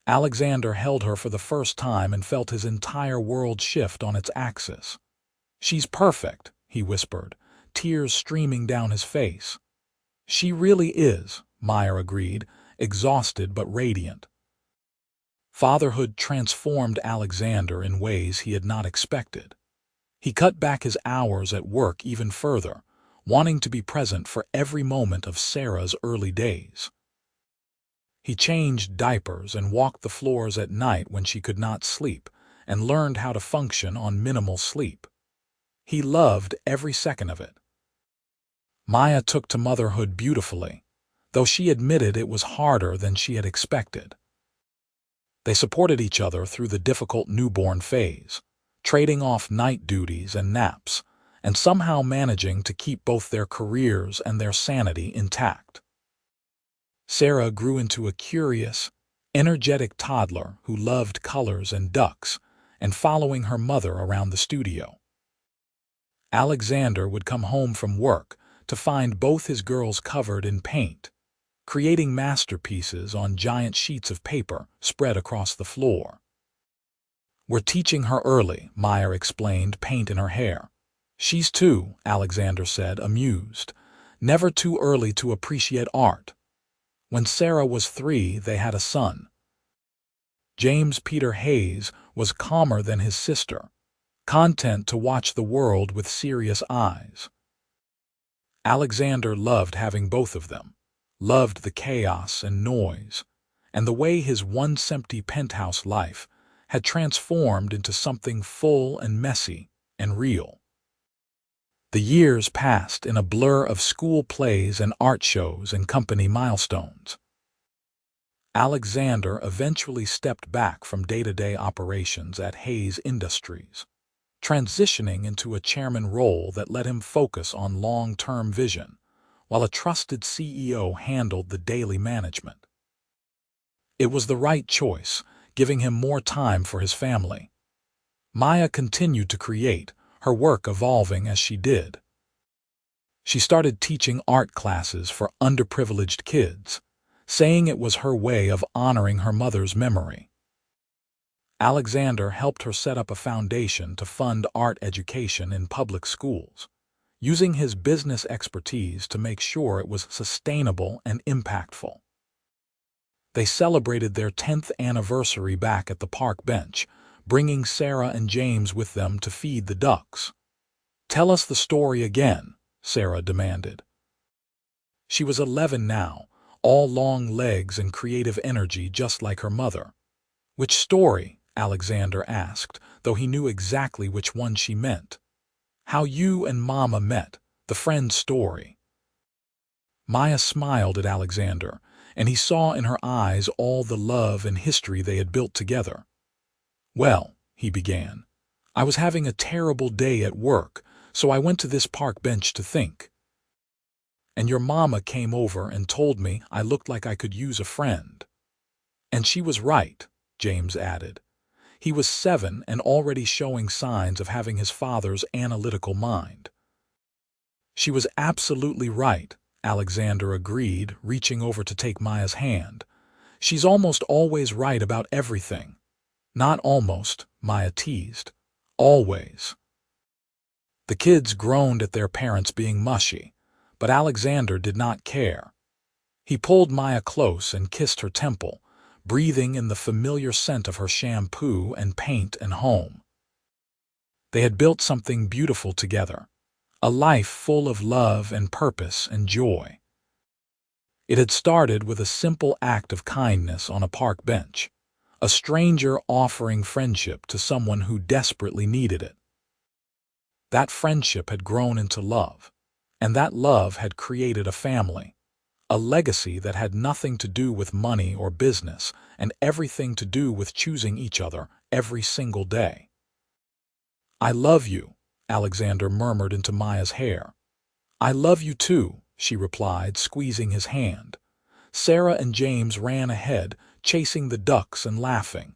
Alexander held her for the first time and felt his entire world shift on its axis. "She's perfect," he whispered, tears streaming down his face. "She really is," Maya agreed, exhausted but radiant. Fatherhood transformed Alexander in ways he had not expected. He cut back his hours at work even further, wanting to be present for every moment of Sarah's early days. He changed diapers and walked the floors at night when she could not sleep, and learned how to function on minimal sleep. He loved every second of it. Maya took to motherhood beautifully, though she admitted it was harder than she had expected. They supported each other through the difficult newborn phase, trading off night duties and naps, and somehow managing to keep both their careers and their sanity intact. Sarah grew into a curious, energetic toddler who loved colors and ducks, and following her mother around the studio. Alexander would come home from work to find both his girls covered in paint, creating masterpieces on giant sheets of paper spread across the floor. "We're teaching her early," Maya explained, paint in her hair. "She's 2, Alexander said, amused. "Never too early to appreciate art." When Sarah was 3, they had a son. James Peter Hayes was calmer than his sister, content to watch the world with serious eyes. Alexander loved having both of them, loved the chaos and noise, and the way his once-empty penthouse life had transformed into something full and messy and real. The years passed in a blur of school plays and art shows and company milestones. Alexander eventually stepped back from day-to-day operations at Hayes Industries, transitioning into a chairman role that let him focus on long-term vision, while a trusted CEO handled the daily management. It was the right choice, giving him more time for his family. Maya continued to create, her work evolving as she did. She started teaching art classes for underprivileged kids, saying it was her way of honoring her mother's memory. Alexander helped her set up a foundation to fund art education in public schools, using his business expertise to make sure it was sustainable and impactful. They celebrated their 10th anniversary back at the park bench, bringing Sarah and James with them to feed the ducks. "Tell us the story again," Sarah demanded. She was 11 now, all long legs and creative energy just like her mother. "Which story?" Alexander asked, though he knew exactly which one she meant. How you and Mama met, the friend's story. Maya smiled at Alexander, and he saw in her eyes all the love and history they had built together. Well, he began, I was having a terrible day at work, so I went to this park bench to think. And your mama came over and told me I looked like I could use a friend. And she was right, James added. He was 7 and already showing signs of having his father's analytical mind. She was absolutely right, Alexander agreed, reaching over to take Maya's hand. She's almost always right about everything. Not almost, Maya teased. Always. The kids groaned at their parents being mushy, but Alexander did not care. He pulled Maya close and kissed her temple, breathing in the familiar scent of her shampoo and paint and home. They had built something beautiful together, a life full of love and purpose and joy. It had started with a simple act of kindness on a park bench, a stranger offering friendship to someone who desperately needed it. That friendship had grown into love, and that love had created a family, a legacy that had nothing to do with money or business and everything to do with choosing each other every single day. I love you, Alexander murmured into Maya's hair. I love you too, she replied, squeezing his hand. Sarah and James ran ahead, chasing the ducks and laughing.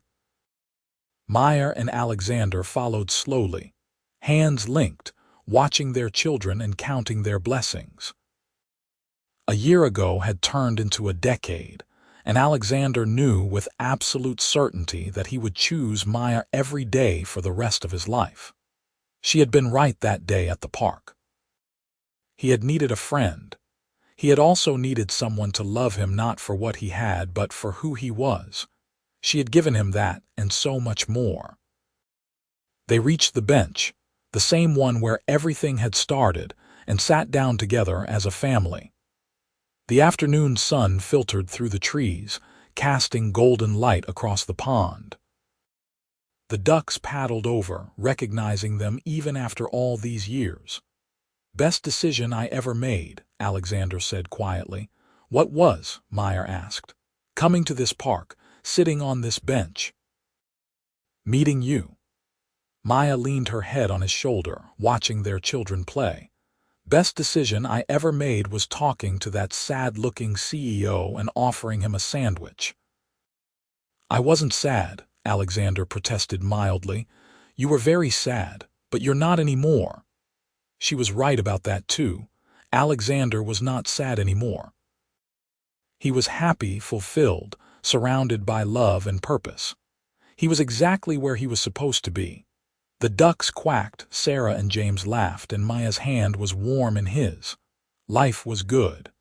Maya and Alexander followed slowly, hands linked, watching their children and counting their blessings. A year ago had turned into a decade, and Alexander knew with absolute certainty that he would choose Maya every day for the rest of his life. She had been right that day at the park. He had needed a friend. He had also needed someone to love him not for what he had but for who he was. She had given him that and so much more. They reached the bench, the same one where everything had started, and sat down together as a family. The afternoon sun filtered through the trees, casting golden light across the pond. The ducks paddled over, recognizing them even after all these years. Best decision I ever made, Alexander said quietly. What was? Maya asked. Coming to this park, sitting on this bench. Meeting you. Maya leaned her head on his shoulder, watching their children play. Best decision I ever made was talking to that sad-looking CEO and offering him a sandwich. I wasn't sad, Alexander protested mildly. You were very sad, but you're not anymore. She was right about that too. Alexander was not sad anymore. He was happy, fulfilled, surrounded by love and purpose. He was exactly where he was supposed to be. The ducks quacked, Sarah and James laughed, and Maya's hand was warm in his. Life was good.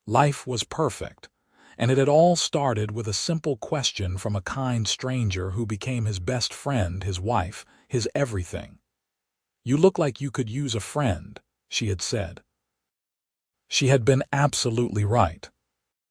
Life was perfect, and it had all started with a simple question from a kind stranger who became his best friend, his wife, his everything. You look like you could use a friend, she had said. She had been absolutely right.